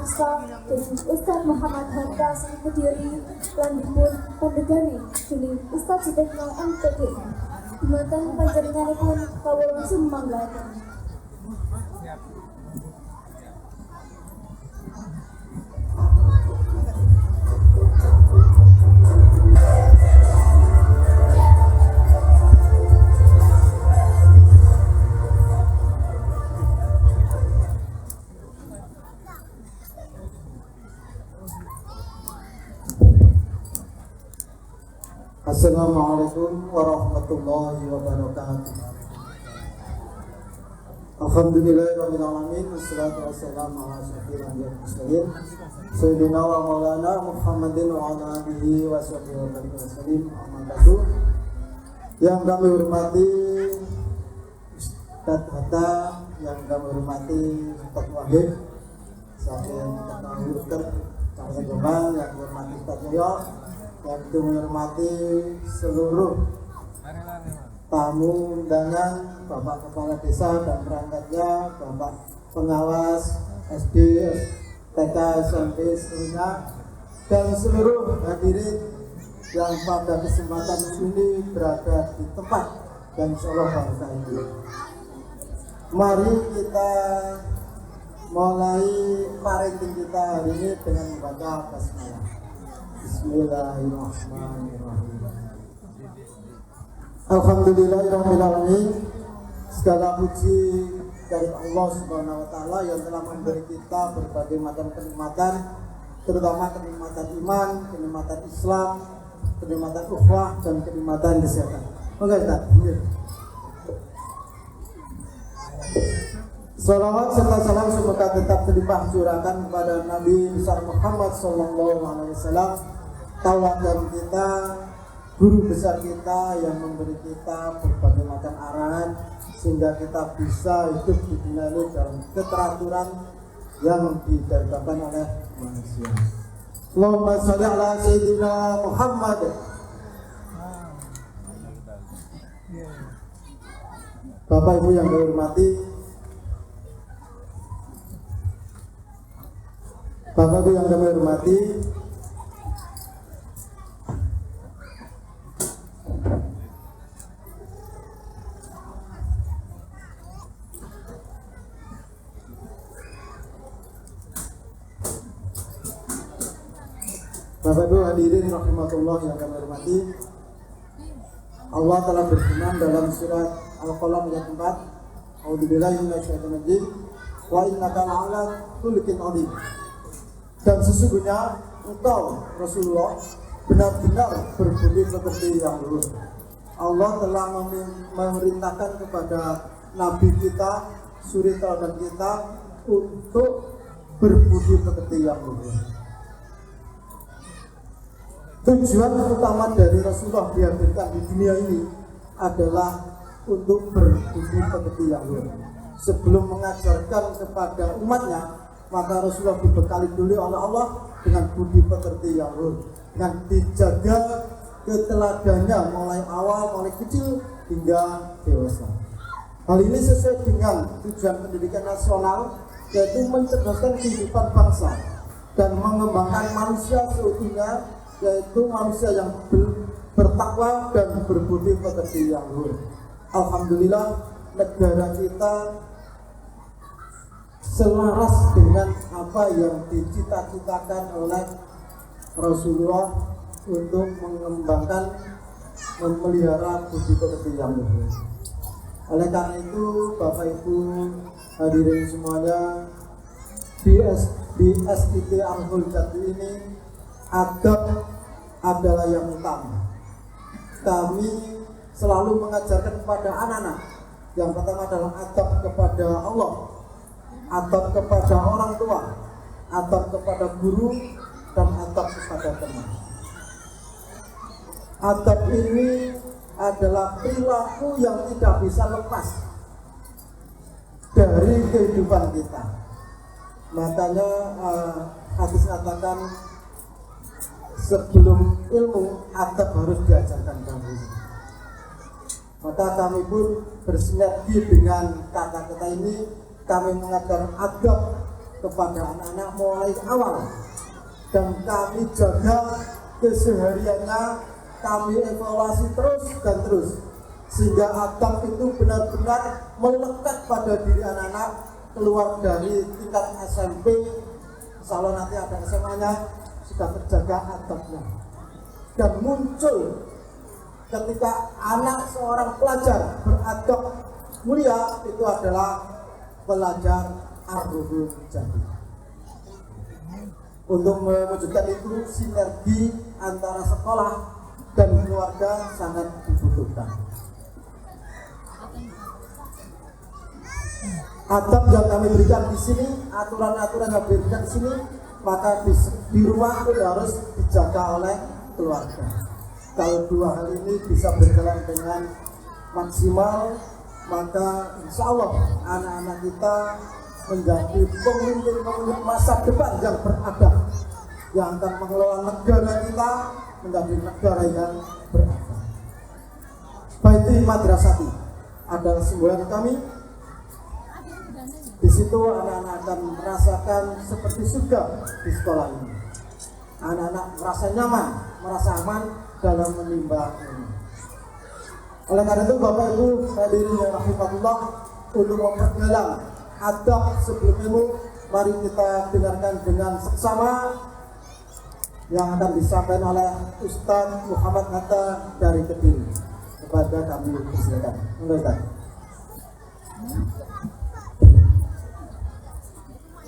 Arsa dening Ustaz Muhammad Hatta Sangkudiri lan dipun pandegani dening Ustaz Sutekno MPDN. Dumateng panjenenganipun kawula sumanggaken. Assalamualaikum warahmatullahi wabarakatuh. Alhamdulillahirabbil alamin wassalatu wassalamu ala asyrofil anbiya'i wal mursalin sayyidina wa maulana Muhammadin wa ala alihi washabihi wasallam. Amma ba'du. Yang kami hormati Ustaz Hatta, yang kami hormati Ustaz Wahid, saking Ustaz Kang Jombang, yang hormati Ustaz Yoyo, yang dihormati seluruh tamu undangan, Bapak Kepala Desa dan perangkatnya, Bapak Pengawas SD, TK, SMP seluruhnya, dan seluruh hadirin yang pada kesempatan ini berada di tempat dan insyaallah barokah ini. Mari kita mulai parenting kita hari ini dengan membaca basmalah. Bismillahirrahmanirrahim. Alhamdulillahirabbil alamin. Segala puji dari Allah Subhanahu wa taala yang telah memberi kita berbagai macam kenikmatan, terutama kenikmatan iman, kenikmatan Islam, kenikmatan ukhuwah dan kenikmatan kesehatan. Oke, Ustaz. Salawat serta salam semoga tetap terlimpah curahkan kepada Nabi besar Muhammad sallallahu alaihi wasallam, tauladan kita, guru besar kita yang memberi kita berbagai macam arahan sehingga kita bisa hidup di dunia ini dalam keteraturan yang didasarkan oleh manusia. Allahumma shalli ala sayyidina Muhammad. Bapak Ibu yang dihormati, Bapak Ibu yang kami hormati, Bapak Ibu hadirin rahimahullah yang kami hormati, Allah telah berfirman dalam surat Al-Qalam ayat 4, A'udzubillahi minasyaitonir rajim, wa innaka la'ala khuluqin 'adzim. Dan sesungguhnya engkau Rasulullah benar-benar berbudi pekerti yang luhur. Allah telah memerintahkan kepada Nabi kita, suri teladan kita untuk berbudi pekerti yang luhur. Tujuan utama dari Rasulullah dihadirkan di dunia ini adalah untuk berbudi pekerti yang luhur. Sebelum mengajarkan kepada umatnya, maka Rasulullah dibekali dulu oleh Allah dengan budi pekerti yang luhur, dengan dijaga keteladannya mulai awal, mulai kecil hingga dewasa. Hal ini sesuai dengan tujuan pendidikan nasional, yaitu mencerdaskan kehidupan bangsa dan mengembangkan manusia seutuhnya, yaitu manusia yang bertakwa dan berbudi pekerti yang luhur. Alhamdulillah, negara kita selaras dengan apa yang dicita-citakan oleh Rasulullah untuk mengembangkan, memelihara budi pekerti yang luhur. Oleh karena itu, Bapak Ibu hadirin semuanya, di SIT Arhul Jati ini adab adalah yang utama. Kami selalu mengajarkan kepada anak-anak, yang pertama adalah adab kepada Allah, adab kepada orang tua, adab kepada guru, dan adab kepada teman. Adab ini adalah perilaku yang tidak bisa lepas dari kehidupan kita. Makanya hadis katakan, sebelum ilmu adab harus diajarkan dahulu. Maka kami pun bersinergi dengan kata-kata ini. Kami mengajar adab kepada anak-anak mulai awal, dan kami jaga kesehariannya, kami evaluasi terus dan terus, sehingga adab itu benar-benar melekat pada diri anak-anak keluar dari tingkat SMP, insya Allah nanti ada SMA-nya, sudah terjaga adabnya. Dan muncul ketika anak seorang pelajar beradab mulia, itu adalah pelajar ar-ruhul jadi. Untuk mewujudkan itu, sinergi antara sekolah dan keluarga sangat dibutuhkan. Adab yang kami berikan di sini, aturan-aturan yang diberikan di sini, maka di rumah itu harus dijaga oleh keluarga. Kalau dua hal ini bisa berjalan dengan maksimal, maka insya Allah anak-anak kita menjadi pemimpin-pemimpin masa depan yang beradab, yang akan mengelola negara kita menjadi negara yang beradab. Baiti Madrasati adalah simbolan kami. Di situ anak-anak akan merasakan seperti surga di sekolah ini. Anak-anak merasa nyaman, merasa aman dalam menimba ilmu. Oleh karena itu Bapak Ibu hadirin yang rahimahullah, untuk memperdalam adab sebelum ilmu, mari kita dengarkan dengan seksama yang akan disampaikan oleh Ustaz Muhammad Hatta dari Kediri. Kepada kami persilakan. Mulai.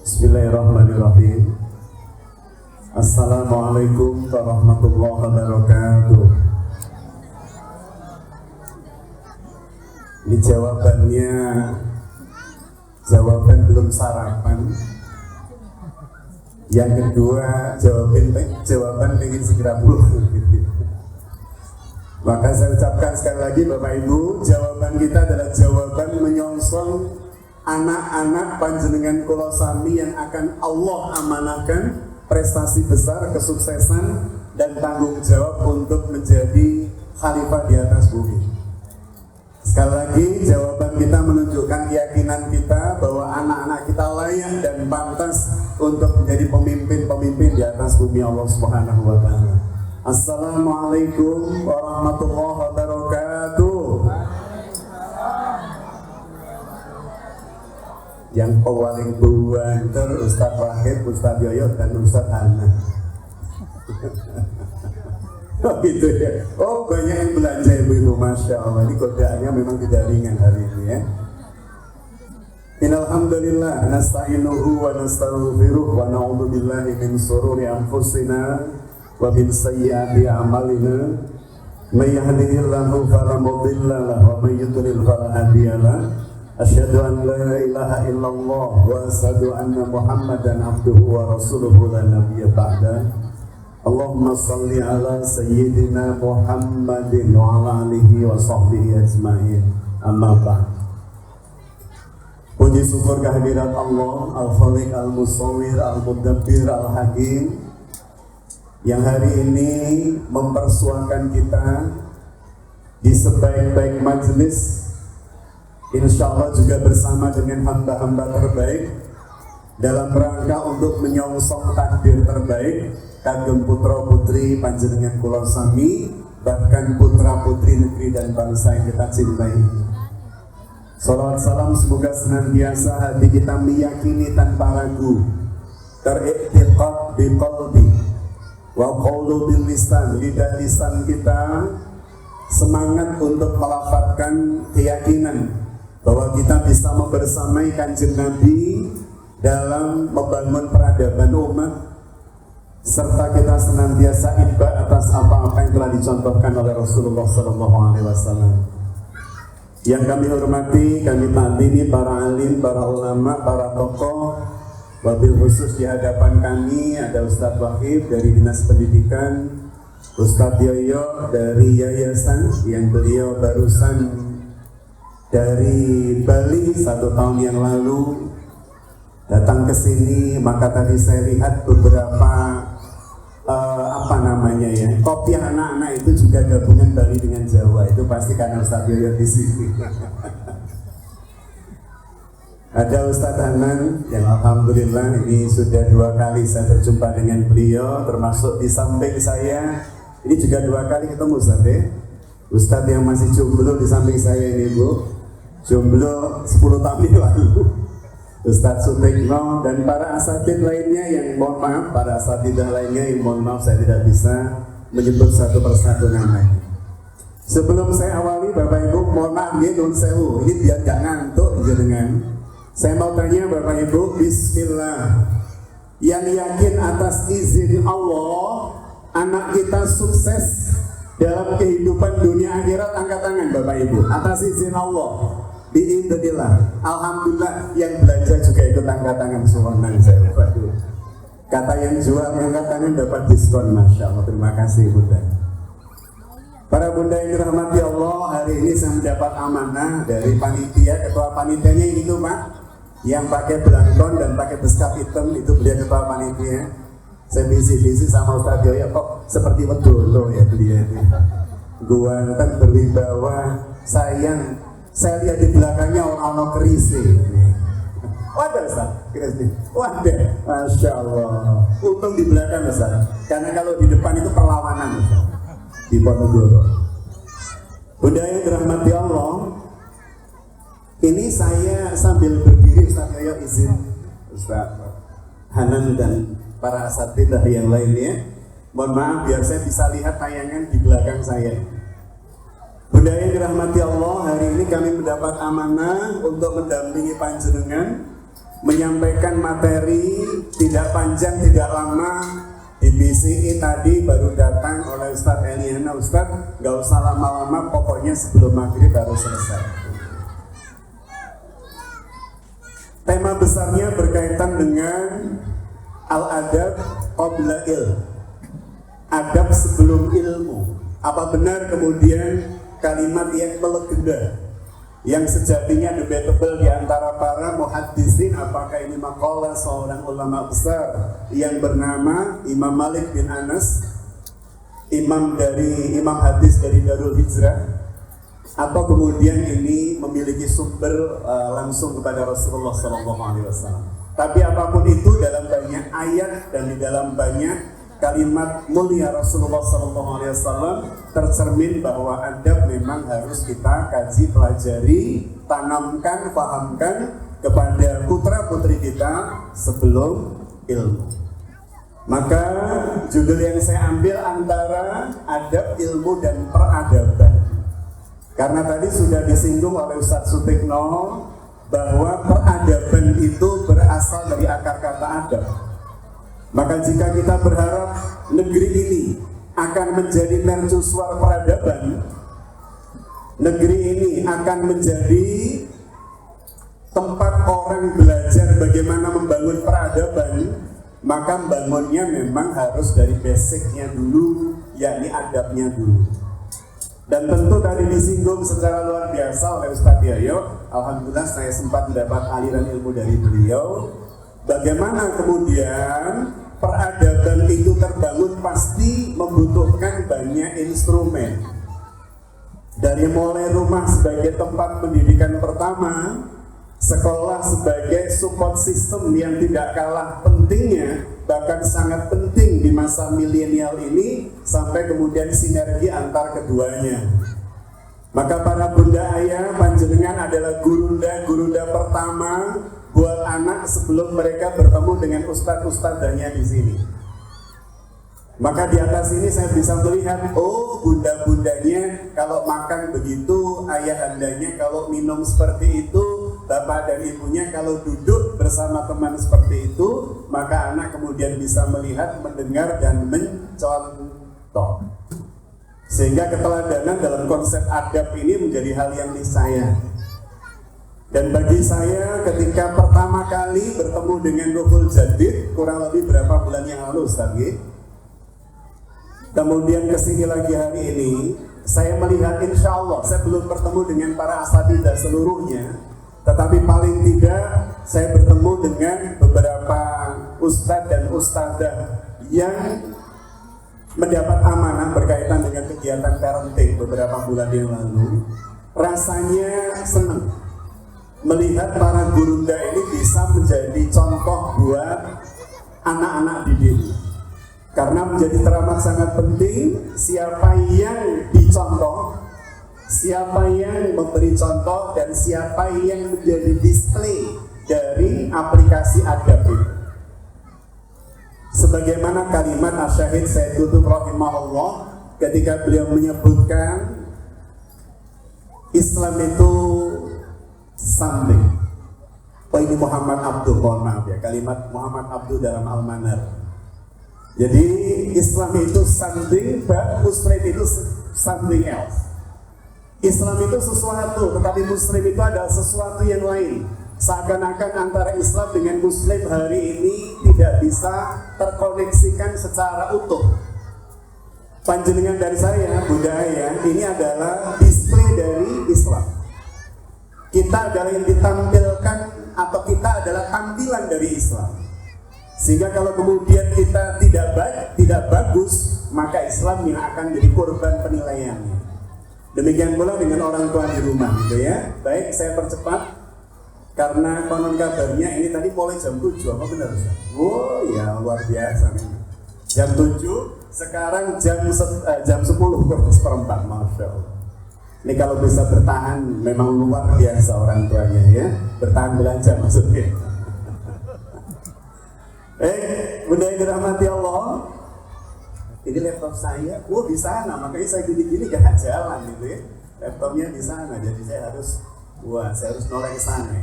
Bismillahirrahmanirrahim. Assalamualaikum warahmatullahi wabarakatuh. Ini jawabannya jawaban belum sarapan. Yang kedua jawaban ingin segera pulang. Maka saya ucapkan sekali lagi Bapak Ibu, jawaban kita adalah jawaban menyongsong anak-anak panjenengan kula sami yang akan Allah amanahkan prestasi besar, kesuksesan dan tanggung jawab untuk menjadi khalifah di atas bumi. Sekali lagi jawaban kita menunjukkan keyakinan kita bahwa anak-anak kita layak dan pantas untuk menjadi pemimpin-pemimpin di atas bumi Allah Subhanahu wa taala. Assalamualaikum warahmatullahi wabarakatuh. Yang paling banter Ustadz Wahid, Ustadz Yoyo, dan Ustadz Hana. Oh gitu ya. Oh banyak yang belanja ibu-ibu, masya Allah. Ini godaannya memang tidak ringan hari ini ya. Innalhamdulillah nasta'inuhu wa nastaghfiruh wa na'udzu billahi min shururi anfusina wa min sayyiati a'malina. May yahdihillahu fala mudilla lahu wa may yudlil fala hadiya lahu. Asyhadu an la ilaha illallah wa asyhadu anna Muhammadan abduhu wa rasuluhu la nabiyya ba'da. Allahumma salli ala sayyidina Muhammadin wa ala alihi wa sahbihi ajma'in. Amma ba'd. Puji syukur kehadirat Allah Al-Khaliq Al-Musawwir Al-Mudabbir Al-Hakim yang hari ini mempersuakan kita di sebaik-baik majelis, insya Allah juga bersama dengan hamba-hamba terbaik dalam rangka untuk menyongsong takdir terbaik kagem putra putri panjenengan kula sami, bahkan putra putri negeri dan bangsa yang kita cintai. Salawat salam semoga senantiasa hati kita meyakini tanpa ragu, teriktiqad bi qalbi wa qawlu bil lisan, lidah lisan kita semangat untuk melafazkan keyakinan bahwa kita bisa membersamai Kanjeng Nabi dalam membangun peradaban umat, serta kita senantiasa itba atas apa-apa yang telah dicontohkan oleh Rasulullah SAW. Yang kami hormati, kami taatini para alim, para ulama, para tokoh, wabil khusus di hadapan kami ada Ustadz Wahid dari Dinas Pendidikan, Ustadz Yoyo dari Yayasan yang beliau barusan dari Bali 1 tahun yang lalu datang ke sini. Maka tadi saya lihat beberapa kopiah anak-anak itu juga gabungan Bali dengan Jawa. Itu pasti karena Ustadz Yoyo di sini. Ada Ustadz Hanan yang alhamdulillah ini sudah 2 kali saya berjumpa dengan beliau, termasuk di samping saya ini juga 2 kali ketemu Ustadz ya. Ustadz yang masih jomblo di samping saya ini Bu, jomblo 10 tahun yang lalu, Ustadz Sutikno, dan para asatid lainnya yang mohon maaf, para asatidah lainnya yang mohon maaf saya tidak bisa menyebut satu persatu namanya. Sebelum saya awali Bapak Ibu, mohon maaf ya nun sewu, ini biar gak ngantuk jenengan. Saya mau tanya Bapak Ibu, bismillah. Yang yakin atas izin Allah anak kita sukses dalam kehidupan dunia akhirat, angkat tangan Bapak Ibu. Atas izin Allah, biidznillah. Alhamdulillah, yang belanja juga ikut angkat tangan subhanallah saya. Kata yang jual angkat tangan dapat diskon, masya Allah. Terima kasih Bunda. Para bunda yang dirahmati Allah, hari ini saya mendapat amanah dari panitia. Ketua panitianya ini tuh Pak, yang pakai belangkon dan pakai beskap hitam, itu beliau ketua panitia. Saya bisi-bisi sama Ustadz Yoyo, kok seperti wedolo ya beliau itu. Gua kan berwibawa, sayang. Saya lihat di belakangnya orang-orang kerise. Wadah Ustaz, kerise. Wadah, masya Allah. Untung di belakang Ustaz, karena kalau di depan itu perlawanan Ustaz. Di Ponorogo. Bunda yang dirahmati Allah, ini saya sambil berdiri Ustaz Yoyo izin Ustaz Hanan dan para asatidah yang lainnya, mohon maaf biar saya bisa lihat tayangan di belakang saya. Bunda yang dirahmati Allah, hari ini kami mendapat amanah untuk mendampingi panjenengan menyampaikan materi tidak panjang tidak lama. Di BCI tadi baru datang oleh Ustadz Eliana. Ustadz, gak usah lama-lama, pokoknya sebelum maghrib harus selesai. Tema besarnya berkaitan dengan al-adab qabla ilm, adab sebelum ilmu. Apa benar kemudian kalimat yang melegenda, yang sejatinya debatable di antara para muhaddisin, apakah ini maqalah seorang ulama besar yang bernama Imam Malik bin Anas, imam hadis dari Darul Hijrah, atau kemudian ini memiliki sumber langsung kepada Rasulullah SAW. Tapi apapun itu, dalam banyak ayat dan di dalam banyak kalimat mulia Rasulullah SAW tercermin bahwa adab memang harus kita kaji, pelajari, tanamkan, pahamkan kepada putra putri kita sebelum ilmu. Maka judul yang saya ambil antara adab, ilmu, dan peradaban. Karena tadi sudah disinggung oleh Ustadz Sutikno bahwa peradaban itu berasal dari akar kata adab. Maka jika kita berharap negeri ini akan menjadi mercusuar peradaban, negeri ini akan menjadi tempat orang belajar bagaimana membangun peradaban, maka membangunnya memang harus dari basicnya dulu, yakni adabnya dulu. Dan tentu tadi disinggung secara luar biasa oleh Ustadz Yoyo. Alhamdulillah saya sempat mendapat aliran ilmu dari beliau. Bagaimana kemudian peradaban itu terbangun pasti membutuhkan banyak instrumen. Dari mulai rumah sebagai tempat pendidikan pertama, sekolah sebagai support system yang tidak kalah pentingnya, bahkan sangat penting di masa milenial ini, sampai kemudian sinergi antar keduanya. Maka para bunda ayah, panjenengan adalah gurunda pertama buat anak sebelum mereka bertemu dengan ustadz-ustadzanya di sini. Maka di atas ini saya bisa melihat, oh bunda-bundanya kalau makan begitu, ayahandanya kalau minum seperti itu, bapak dan ibunya kalau duduk bersama teman seperti itu, maka anak kemudian bisa melihat, mendengar, dan mencontoh. Sehingga keteladanan dalam konsep adab ini menjadi hal yang niscaya. Dan bagi saya ketika pertama kali bertemu dengan Ruhul Jadid, kurang lebih berapa bulan yang lalu Ustaz, kemudian kesini lagi hari ini, saya melihat insya Allah, saya belum bertemu dengan para asatidah seluruhnya, tetapi paling tidak saya bertemu dengan beberapa ustadz dan ustadzah yang mendapat amanah berkaitan dengan kegiatan parenting beberapa bulan yang lalu. Rasanya senang. melihat para gurunda ini bisa menjadi contoh buat anak-anak didik. Karena menjadi teramat sangat penting siapa yang dicontoh, siapa yang memberi contoh, dan siapa yang menjadi display dari aplikasi adab itu. Sebagaimana kalimat Asy-Syaikh Said Qutb rahimahullah ketika beliau menyebutkan Islam itu something. Oh, ini Muhammad Abdul, mohon maaf ya, kalimat Muhammad Abdul dalam Al-Manar. Jadi Islam itu something, but Muslim itu something else. Islam itu sesuatu, tetapi Muslim itu adalah sesuatu yang lain. Seakan-akan antara Islam dengan Muslim hari ini tidak bisa terkoneksikan secara utuh. Panjenengan dari saya, budaya ini adalah display dari Islam. Kita adalah yang ditampilkan, atau kita adalah tampilan dari Islam. Sehingga kalau kemudian kita tidak bagus, maka Islam yang akan jadi korban penilaiannya. Demikian pula dengan orang tua di rumah, gitu ya. Baik, saya percepat karena konon kabarnya ini tadi mulai jam 7, apa benar Ustaz? Oh ya, luar biasa nih. Jam 7, sekarang jam 10:04, Masya Allah. Ini kalau bisa bertahan memang luar biasa orang tuanya ya. Bertahan belajar maksudnya. Bunda yang dirahmati Allah, ini laptop saya, di sana, makanya saya gini-gini gak jalan gitu ya. Laptopnya di sana, jadi saya harus noleh ke sana.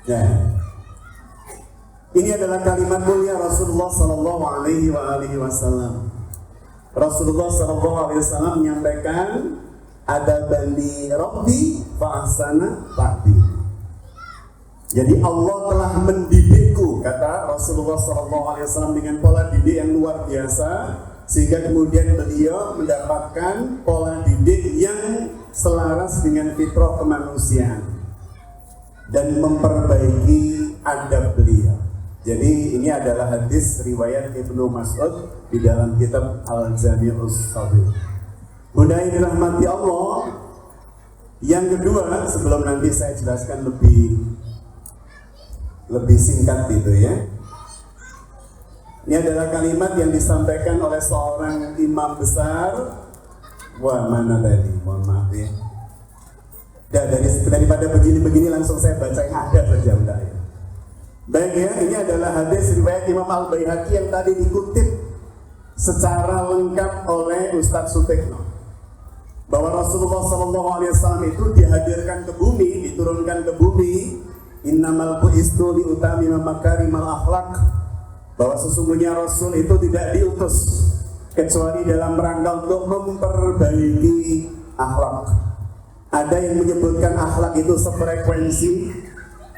Ya. Ini adalah kalimat mulia Rasulullah Sallallahu Alaihi Wasallam. Rasulullah Sallallahu Alaihi Wasallam menyampaikan, ada bani Rabbi fa'asana ta'di. Jadi Allah telah mendidikku, kata Rasulullah SAW, dengan pola didik yang luar biasa, sehingga kemudian beliau mendapatkan pola didik yang selaras dengan fitrah kemanusiaan dan memperbaiki adab beliau. Jadi ini adalah hadis riwayat Ibnu Mas'ud di dalam kitab Al-Jami'us Shaghir. Bunda yang dirahmati Allah, yang kedua, sebelum nanti saya jelaskan lebih singkat gitu ya. Ini adalah kalimat yang disampaikan oleh seorang imam besar. Mana tadi? Mohon maaf ya. Daripada begini-begini langsung saya baca yang ada saja udah ya. Baik ya, ini adalah hadis riwayat Imam Al-Baihaqi yang tadi dikutip secara lengkap oleh Ustadz Sutekno. Bahwa Rasulullah SAW itu dihadirkan ke bumi, diturunkan ke bumi. Innamal bu'istu liutamima makarimal akhlak, bahwa sesungguhnya Rasul itu tidak diutus kecuali dalam rangka untuk memperbaiki akhlak. Ada yang menyebutkan akhlak itu sefrekuensi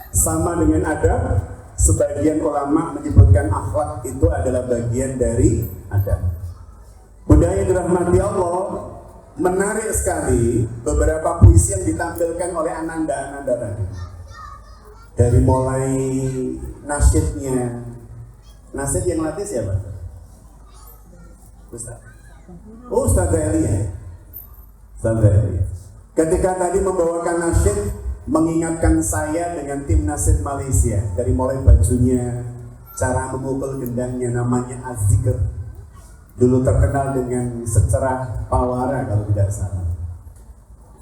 sama dengan adab. Sebagian ulama menyebutkan akhlak itu adalah bagian dari adab. Budaya dirahmati Allah, menarik sekali beberapa puisi yang ditampilkan oleh Ananda tadi. Dari mulai nasyidnya, nasyid yang latih siapa? Ustaz. Oh, Ustaz Elia. Ustaz Elia. Ketika tadi membawakan nasyid, mengingatkan saya dengan tim nasyid Malaysia. Dari mulai bajunya, cara memukul gendangnya, namanya Az-Zikr. Dulu terkenal dengan secerah pawara kalau tidak salah.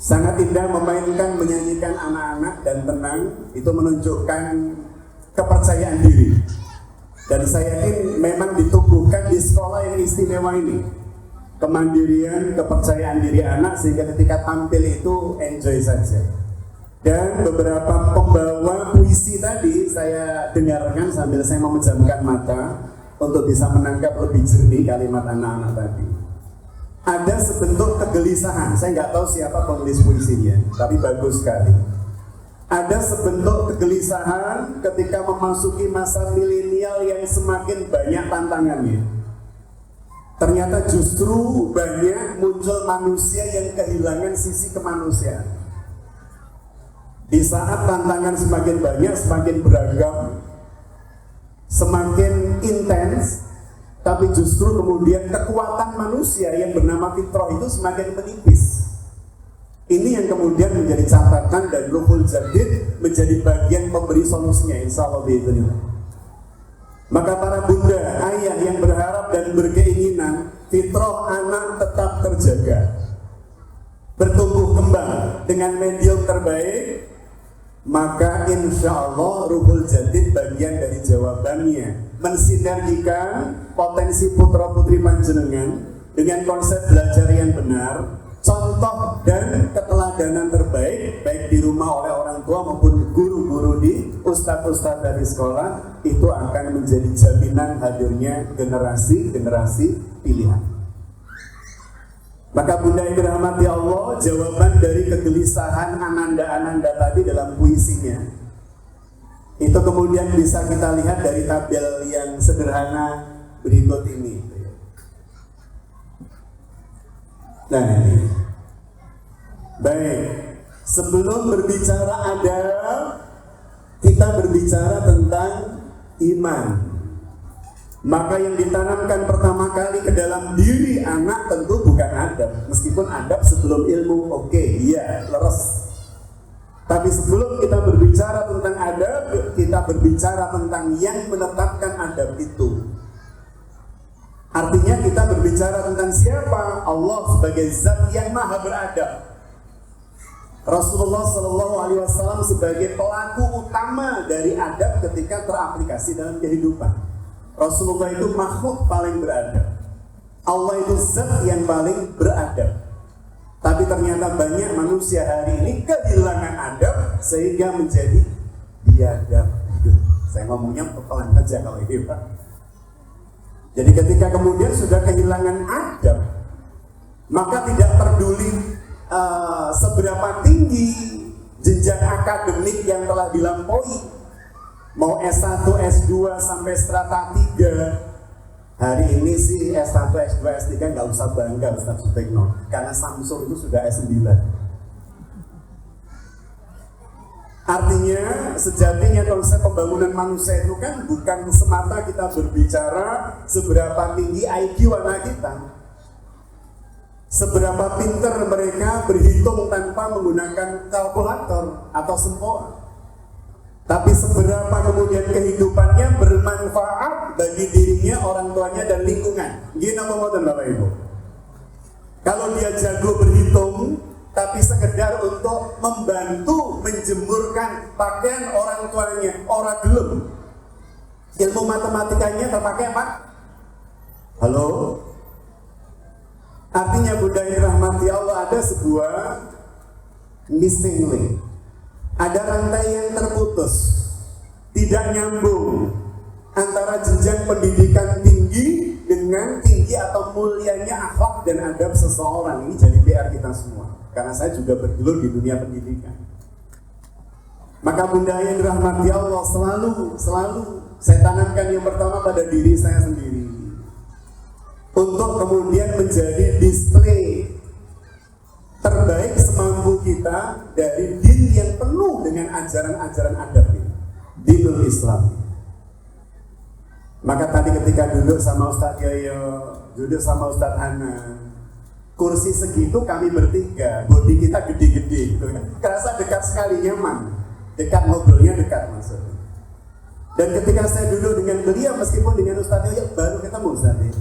Sangat indah memainkan, menyanyikan anak-anak dan tenang, itu menunjukkan kepercayaan diri. Dan saya yakin memang ditumbuhkan di sekolah yang istimewa ini. Kemandirian, kepercayaan diri anak, sehingga ketika tampil itu enjoy saja. Dan beberapa pembawa puisi tadi saya dengarkan sambil saya memejamkan mata untuk bisa menangkap lebih jernih kalimat anak-anak tadi. Ada sebentuk kegelisahan, saya nggak tahu siapa penulis puisinya, tapi bagus sekali. Ada sebentuk kegelisahan ketika memasuki masa milenial yang semakin banyak tantangannya. Ternyata justru banyak muncul manusia yang kehilangan sisi kemanusiaan. Di saat tantangan semakin banyak, semakin beragam, semakin intens, tapi justru kemudian kekuatan manusia yang bernama fitrah itu semakin menipis. Ini yang kemudian menjadi catatan dan Ruhul Jadid menjadi bagian pemberi solusinya, insya Allah biiznillah. Maka para bunda, ayah yang berharap dan berkeinginan fitrah anak tetap terjaga, bertumbuh kembang dengan medium terbaik, maka insya Allah Ruhul Jadid bagian dari jawabannya, mensinergikan potensi putra putri panjenengan dengan konsep belajar yang benar, contoh dan keteladanan terbaik baik di rumah oleh orang tua maupun guru-guru di ustadz-ustadz dari sekolah, itu akan menjadi jaminan hadirnya generasi-generasi pilihan. Maka bunda yang dirahmati Allah, jawaban dari kegelisahan ananda-ananda tadi dalam puisinya itu kemudian bisa kita lihat dari tabel yang sederhana berikut ini. Nah ini. Baik, sebelum berbicara adab, kita berbicara tentang iman. Maka yang ditanamkan pertama kali ke dalam diri anak tentu bukan adab. Meskipun adab sebelum ilmu, oke, iya, leres. Tapi sebelum kita berbicara tentang adab, kita berbicara tentang yang menetapkan adab itu. Artinya kita berbicara tentang siapa? Allah sebagai zat yang maha beradab. Rasulullah SAW sebagai pelaku utama dari adab ketika teraplikasi dalam kehidupan. Rasulullah itu makhluk paling beradab. Allah itu zat yang paling beradab. Tapi ternyata banyak manusia hari ini kehilangan adab sehingga menjadi biadab. Saya ngomongnya pelan aja kalau ini, Pak. Jadi ketika kemudian sudah kehilangan adab, maka tidak peduli seberapa tinggi jenjang akademik yang telah dilampaui, mau S1, S2 sampai strata 3. Hari ini sih S1, S2, S3 nggak usah bangga Ustaz Sutekno, karena Samsung itu sudah S9. Artinya sejatinya konsep pembangunan manusia itu kan bukan semata kita berbicara seberapa tinggi IQ anak kita, seberapa pintar mereka berhitung tanpa menggunakan kalkulator atau sempoa, tapi seberapa kemudian kehidupannya bermanfaat bagi dirinya, orang tuanya, dan lingkungan. Gini ngomongin Bapak Ibu, kalau dia jago berhitung tapi sekedar untuk membantu menjemurkan pakaian orang tuanya, orang gelem, ilmu matematikanya terpakai apa? Halo? Artinya bunda yang dirahmati Allah, ada sebuah missing link, ada rantai yang terputus, tidak nyambung antara jenjang pendidikan tinggi dengan tinggi atau mulianya akhlak dan adab seseorang. Ini jadi PR kita semua, karena saya juga bergelut di dunia pendidikan. Maka bunda yang dirahmati Allah, selalu saya tanamkan yang pertama pada diri saya sendiri, untuk kemudian menjadi display terbaik semampu kita dari din yang penuh dengan ajaran-ajaran adab ini, dinul Islam. Maka tadi ketika duduk sama Ustadz Yoyo, duduk sama Ustadz Hana, kursi segitu kami bertiga, bodi kita gede-gede gitu kan, kerasa dekat sekali, nyaman, dekat, ngobrolnya dekat maksudnya. Dan ketika saya duduk dengan beliau, meskipun dengan Ustadz Yoyo baru ketemu Ustadz Yoyo,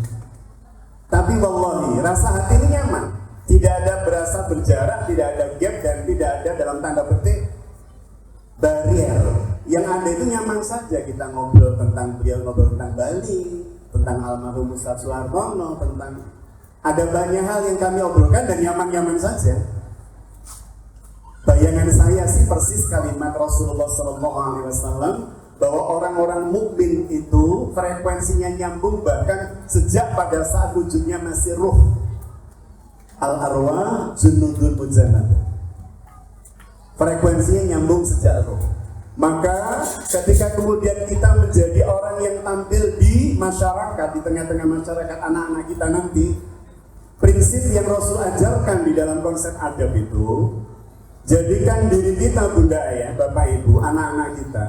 tapi wallahi rasa hati ini nyaman, tidak ada berasa berjarak, tidak ada gap, dan tidak ada dalam tanda petik barrier. Yang ada itu nyaman saja, kita ngobrol tentang beliau, ngobrol tentang Bali, tentang almarhum Ustaz Suhartono, tentang ada banyak hal yang kami obrolkan dan nyaman-nyaman saja. Bayangan saya sih persis kalimat Rasulullah SAW bahwa orang-orang mukmin itu frekuensinya nyambung bahkan sejak pada saat wujudnya masih ruh. Al-arwah junudun mujannad. Frekuensinya nyambung sejak ruh. Maka ketika kemudian kita menjadi orang yang tampil di masyarakat, di tengah-tengah masyarakat anak-anak kita nanti, prinsip yang Rasul ajarkan di dalam konsep adab itu, jadikan diri kita bunda ayah, bapak ibu, anak-anak kita,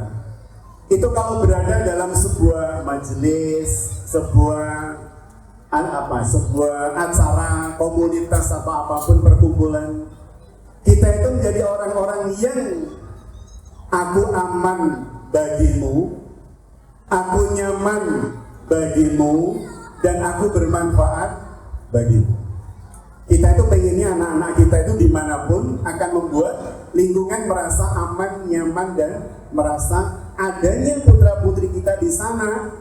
itu kalau berada dalam sebuah majelis, sebuah acara, komunitas atau apapun perkumpulan, Kita itu menjadi orang-orang yang aku aman bagimu, aku nyaman bagimu, dan aku bermanfaat bagimu. Kita itu pengennya anak-anak kita itu dimanapun akan membuat lingkungan merasa aman, nyaman, dan merasa adanya putra-putri kita di sana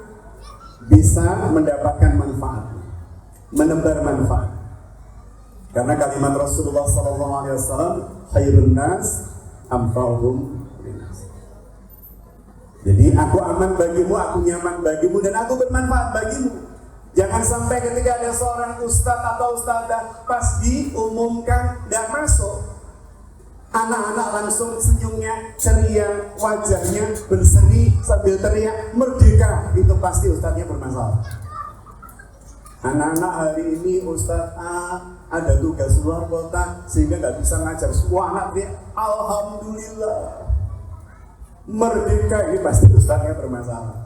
bisa mendapatkan manfaat, menebar manfaat. Karena kalimat Rasulullah SAW, khairun nas anfa'uhum linnas. Jadi aku aman bagimu, aku nyaman bagimu, dan aku bermanfaat bagimu. Jangan sampai ketika ada seorang ustadz atau ustadzah pas diumumkan tidak masuk, anak-anak langsung senyumnya ceria, wajahnya berseri sambil teriak merdeka. Itu pasti ustadznya bermasalah. Anak-anak hari ini Ustadz A ada tugas luar kota sehingga nggak bisa ngajar. Semua anak dia alhamdulillah merdeka. Ini pasti ustadznya bermasalah.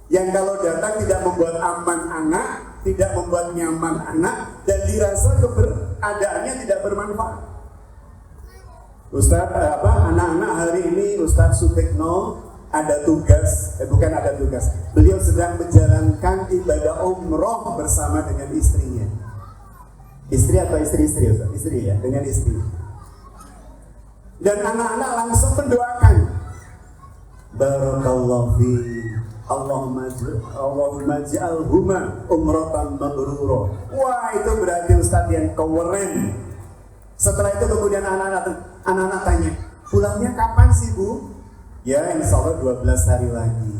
Yang kalau datang tidak membuat aman anak, tidak membuat nyaman anak, dan dirasa keberadaannya tidak bermanfaat. Ustadz anak-anak hari ini Ustadz Sutikno ada tugas, bukan ada tugas, beliau sedang menjalankan ibadah umroh bersama dengan istrinya. Istri atau istri-istri Ustadz? Istri ya, dengan istri. Dan anak-anak langsung mendoakan, barakallahu fi, Allahumma ja'alhuma umratan mabrura. Wah, itu berarti Ustadz yang keren. Setelah itu kemudian anak-anak tanya, pulangnya kapan sih Bu? Ya, insya Allah 12 hari lagi.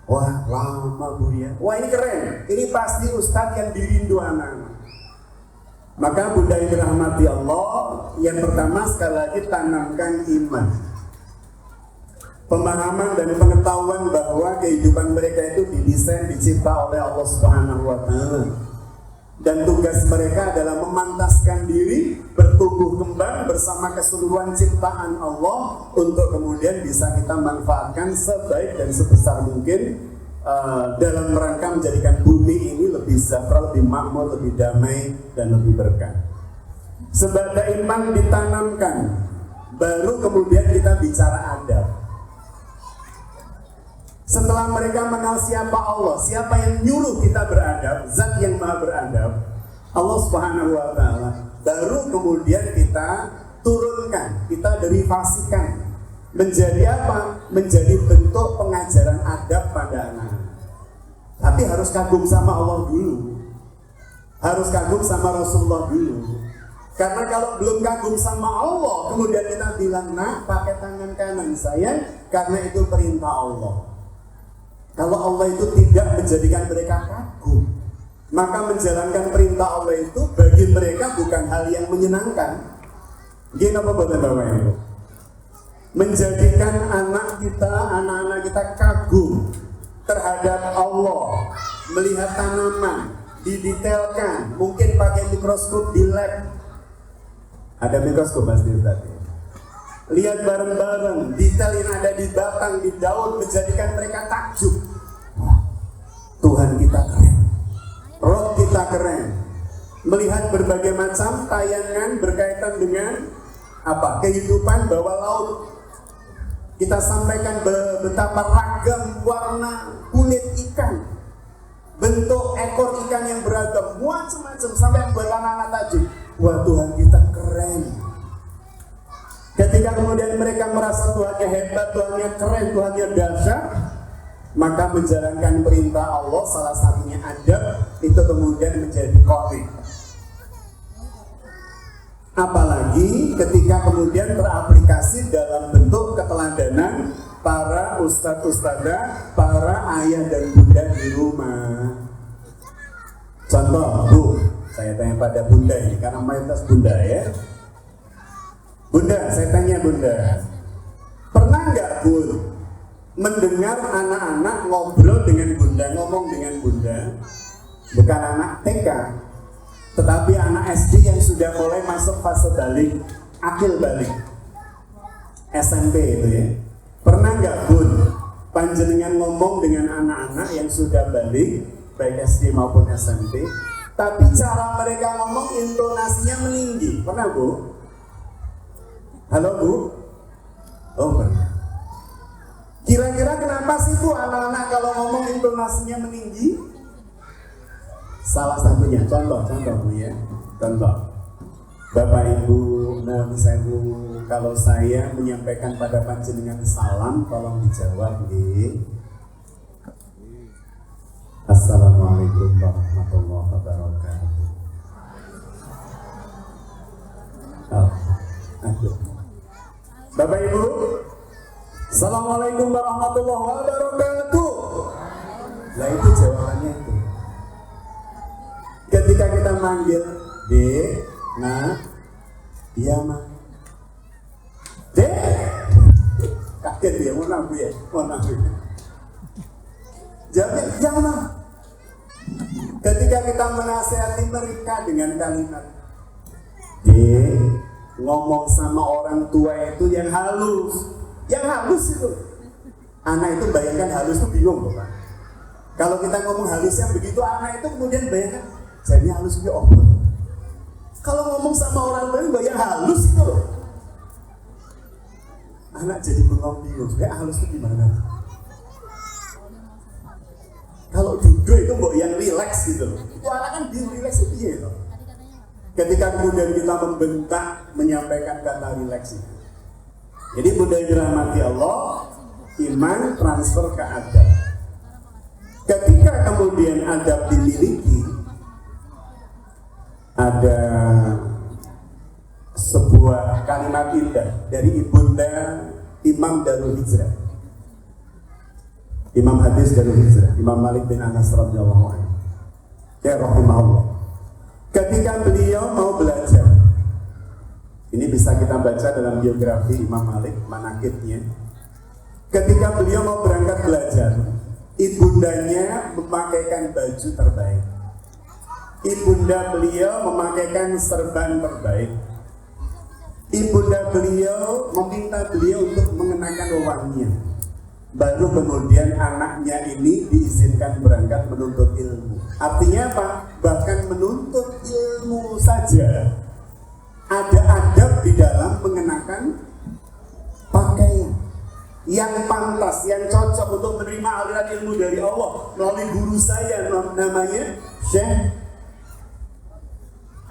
Wah, lama Bu ya. Wah, ini keren. Ini pasti Ustadz yang dirindu anak-anak. Maka Bunda yang dirahmati Allah, yang pertama sekali lagi tanamkan iman, pemahaman dan pengetahuan bahwa kehidupan mereka itu didesain, dicipta oleh Allah Subhanahu wa Ta'ala, dan tugas mereka adalah memantaskan diri, bertumbuh kembang bersama keseluruhan ciptaan Allah untuk kemudian bisa kita manfaatkan sebaik dan sebesar mungkin dalam rangka menjadikan bumi ini lebih sejahtera, lebih makmur, lebih damai, dan lebih berkah. Sebagai iman ditanamkan, baru kemudian kita bicara adab. Setelah mereka mengenal siapa Allah, siapa yang nyuruh kita beradab, zat yang maha beradab, Allah Subhanahu wa Ta'ala, baru kemudian kita turunkan, kita derivasikan menjadi apa? Menjadi bentuk pengajaran adab pada anak. Tapi harus kagum sama Allah dulu, harus kagum sama Rasulullah dulu. Karena kalau belum kagum sama Allah, kemudian kita bilang, nah pakai tangan kanan saya, karena itu perintah Allah. Kalau Allah itu tidak menjadikan mereka kagum, maka menjalankan perintah Allah itu bagi mereka bukan hal yang menyenangkan. Gini apa Bapak-Bapak itu? Menjadikan anak-anak kita kagum terhadap Allah, melihat tanaman, didetailkan, mungkin pakai mikroskop di lab. Ada mikroskop pasti tadi. Lihat bareng-bareng, detail yang ada di batang, di daun, menjadikan mereka takjub. Tuhan kita keren, Roh kita keren. Melihat berbagai macam tayangan berkaitan dengan apa? Kehidupan bawah laut. Kita sampaikan betapa ragam warna kulit ikan, bentuk ekor ikan yang beragam, macam-macam, sampai membuat anak-anak takjub. Wah, Tuhan kita keren. Ketika kemudian mereka merasa Tuhannya hebat, Tuhannya keren, Tuhannya dahsyat, maka menjalankan perintah Allah, salah satunya adab, itu kemudian menjadi konik. Apalagi ketika kemudian teraplikasi dalam bentuk keteladanan para ustadz-ustadzah, para ayah dan bunda di rumah. Contoh, Bu, saya tanya pada bunda ini, karena mayoritas bunda ya. Bunda, saya tanya Bunda, pernah nggak Bun mendengar anak-anak ngobrol dengan Bunda, ngomong dengan Bunda? Bukan anak TK, tetapi anak SD yang sudah mulai masuk fase balik, akil balik, SMP itu ya. Pernah nggak Bun panjenengan ngomong dengan anak-anak yang sudah balik, baik SD maupun SMP, tapi cara mereka ngomong intonasinya meninggi? Pernah Bu? Halo Bu? Oh pernah. Kira-kira kenapa sih Bu anak-anak kalau ngomong intonasinya meninggi? Salah satunya, contoh Bu ya. Contoh. Bapak Ibu, mohon sewu, kalau saya menyampaikan pada panjenengan salam, tolong dijawab nggih. Assalamualaikum warahmatullahi wabarakatuh. Oh, aduh. Bapak Ibu, Assalamualaikum warahmatullahi wabarakatuh. Nah itu jawabannya itu. Ketika kita manggil Dek, Nah, iya mah. Dek, kaget dia, mau nabi ya. Jawabnya, iya mah. Ketika kita menasihati mereka dengan kalimat, Dek, ngomong sama orang tua itu yang halus itu. Anak itu bayangkan halus itu bingung loh Pak. Kalau kita ngomong halusnya begitu, anak itu kemudian bayangkan, jadi halus itu apa? Kalau ngomong sama orang lain bayang halus itu loh. Anak jadi bengong bingung, halus itu gimana? Kalau duduk itu mbok yang rileks gitu loh. Itu anak kan bingung rileks itu piye loh. Ketika kemudian kita membentak menyampaikan kata rileks itu. Jadi budaya dirahmati Allah, iman transfer ke adab. Ketika kemudian adab dimiliki, ada sebuah kalimat indah dari ibunda Imam Darul Hijrah, Imam hadis Darul Hijrah, Imam Malik bin Anas radhiyallahu anhu. Ya rahimahullah. Ketika beliau mau belajar, ini bisa kita baca dalam biografi Imam Malik, manaqibnya. Ketika beliau mau berangkat belajar, ibundanya memakaikan baju terbaik. Ibunda beliau memakaikan serban terbaik. Ibunda beliau meminta beliau untuk mengenakan wewangian. Baru kemudian anaknya ini diizinkan berangkat menuntut ilmu. Artinya apa? Bahkan menuntut ilmu saja ada adab di dalam mengenakan pakaian yang pantas, yang cocok untuk menerima aliran ilmu dari Allah melalui guru saya namanya Syekh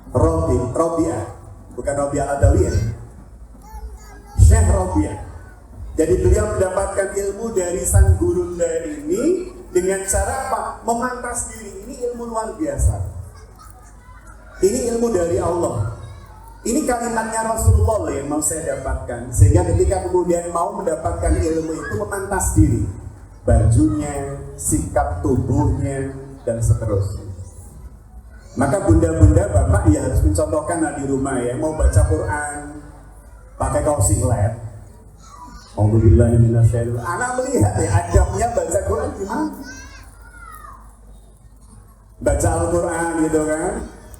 Robi'ah, bukan Robi'ah Adawiyah, Syekh Robi'ah. Jadi beliau mendapatkan ilmu dari sang gurunda ini dengan cara apa? Memantas diri. Ini ilmu luar biasa. Ini ilmu dari Allah. Ini kalimatnya Rasulullah yang mau saya dapatkan. Sehingga ketika kemudian mau mendapatkan ilmu itu memantas diri, bajunya, sikap tubuhnya, dan seterusnya. Maka bunda-bunda bapak ya harus mencontohkan di rumah ya, mau baca Quran pakai kaos singlet. Alhamdulillah minasyaitonir. Anak melihat ya adabnya baca Quran gimana? Baca Al-Quran gitu kan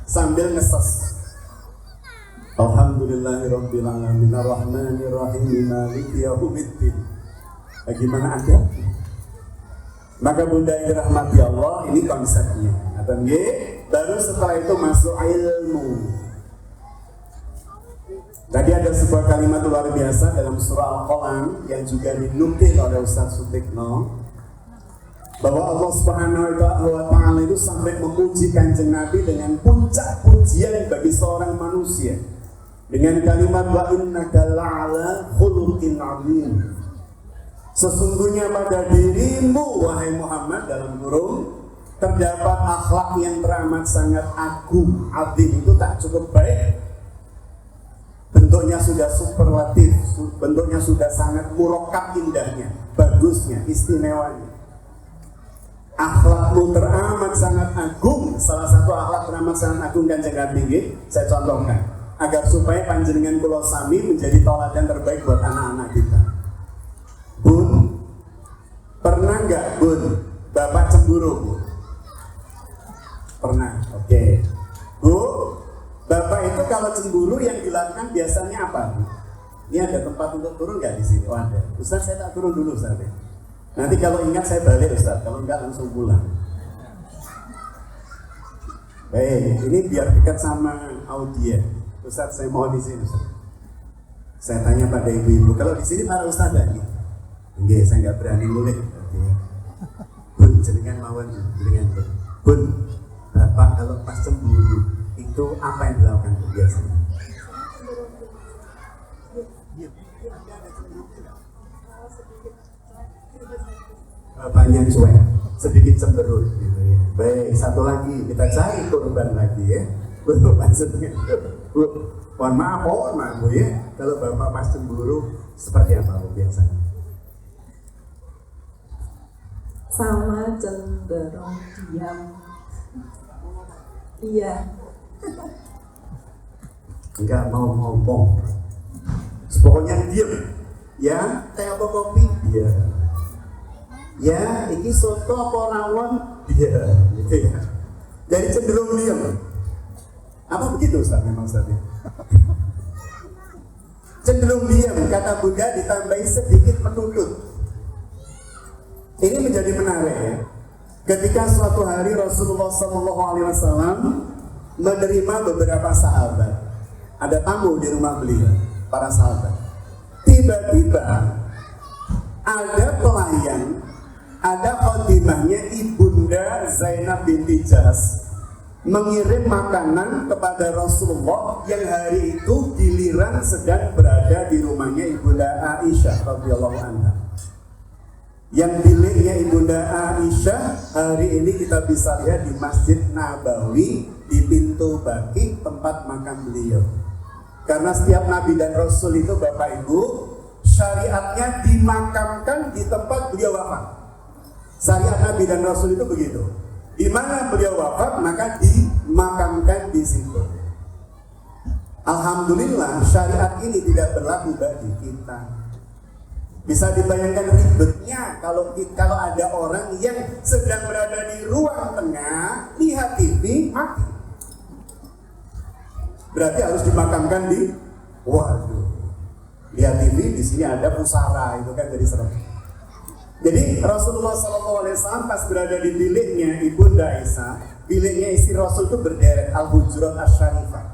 sambil ngeses. Alhamdulillahirabbil alamin arrahmanir rahim maliki yaumiddin. Bagaimana adabnya? Maka bunda yang dirahmati Allah, ini konsepnya. Atau baru setelah itu masuk ilmu. Tadi ada sebuah kalimat luar biasa dalam surah Al-Qalam yang juga dinukil oleh Ustaz Sutikno, bahwa Allah Subhanahu wa Ta'ala itu sampai memuji Kanjeng Nabi dengan puncak pujian bagi seorang manusia dengan kalimat wa innaka la'ala khuluqin 'azim. Sesungguhnya pada dirimu wahai Muhammad dalam kurung terdapat akhlak yang teramat sangat agung. Azim itu tak cukup baik, bentuknya sudah superlatif, bentuknya sudah sangat murakkab indahnya, bagusnya, istimewanya. Akhlakmu teramat sangat agung. Salah satu akhlak teramat sangat agung dan jaga tinggi saya contohkan agar supaya panjenengan kula sami menjadi tauladan terbaik buat anak-anak kita. Bun, pernah nggak Bun bapak cemburu Bu? Pernah, oke. Bu, bapak itu kalau cemburu yang dilakukan biasanya apa? Ini ada tempat untuk turun nggak di sini? Oh ada. Ustaz saya tak turun dulu Ustaz. Nanti kalau ingat saya balik Ustaz, kalau enggak langsung pulang. Baik, ini biar dekat sama audiens. Ustaz saya mau di sini Ustaz. Saya tanya pada ibu-ibu, kalau di sini para ustaz lagi? Enggak, saya nggak berani mulai. Bun, jenengan mawon, jenengan Bun, Bapak kalau pas cemburu itu apa yang dilakukan biasanya? Bapaknya cuek, sedikit cemberut gitu ya. Baik, satu lagi, kita cari korban lagi ya. Bu, maksudnya, Bu, mohon maaf Bu ya, kalau Bapak pas cemburu seperti apa Bu biasanya? Sama cenderung diam. Iya. Enggak mau ngomong, pokoknya diem ya, teh apa kopi dia ya, ini soto apa rawon dia gitu ya, jadi cenderung diem. Apa begitu Ustaz? Memang Ustaz ya? Cenderung diem, kata Bunda ditambahi sedikit penuntut. Ini menjadi menarik ya, ketika suatu hari Rasulullah SAW menerima beberapa sahabat. Ada tamu di rumah beliau, para sahabat. Tiba-tiba ada pelayan, ada khadimahnya Ibunda Zainab binti Jahsh mengirim makanan kepada Rasulullah yang hari itu giliran sedang berada di rumahnya Ibunda Aisyah radhiyallahu anha. Yang biliknya Ibunda Aisyah hari ini kita bisa lihat di Masjid Nabawi di pintu Baqi, tempat makam beliau. Karena setiap Nabi dan Rasul itu Bapak Ibu syariatnya dimakamkan di tempat beliau wafat. Syariat Nabi dan Rasul itu begitu. Di mana beliau wafat maka dimakamkan di situ. Alhamdulillah syariat ini tidak berlaku bagi kita. Bisa dibayangkan ribetnya kalau ada orang yang sedang berada di ruang tengah lihat TV mati. Berarti harus dimakamkan di lihat TV di sini ada pusara, itu kan jadi serem. Jadi Rasulullah SAW pas berada di biliknya Ibunda Aisyah, biliknya istri Rasul itu berderet al-hujurat asy-syarifah,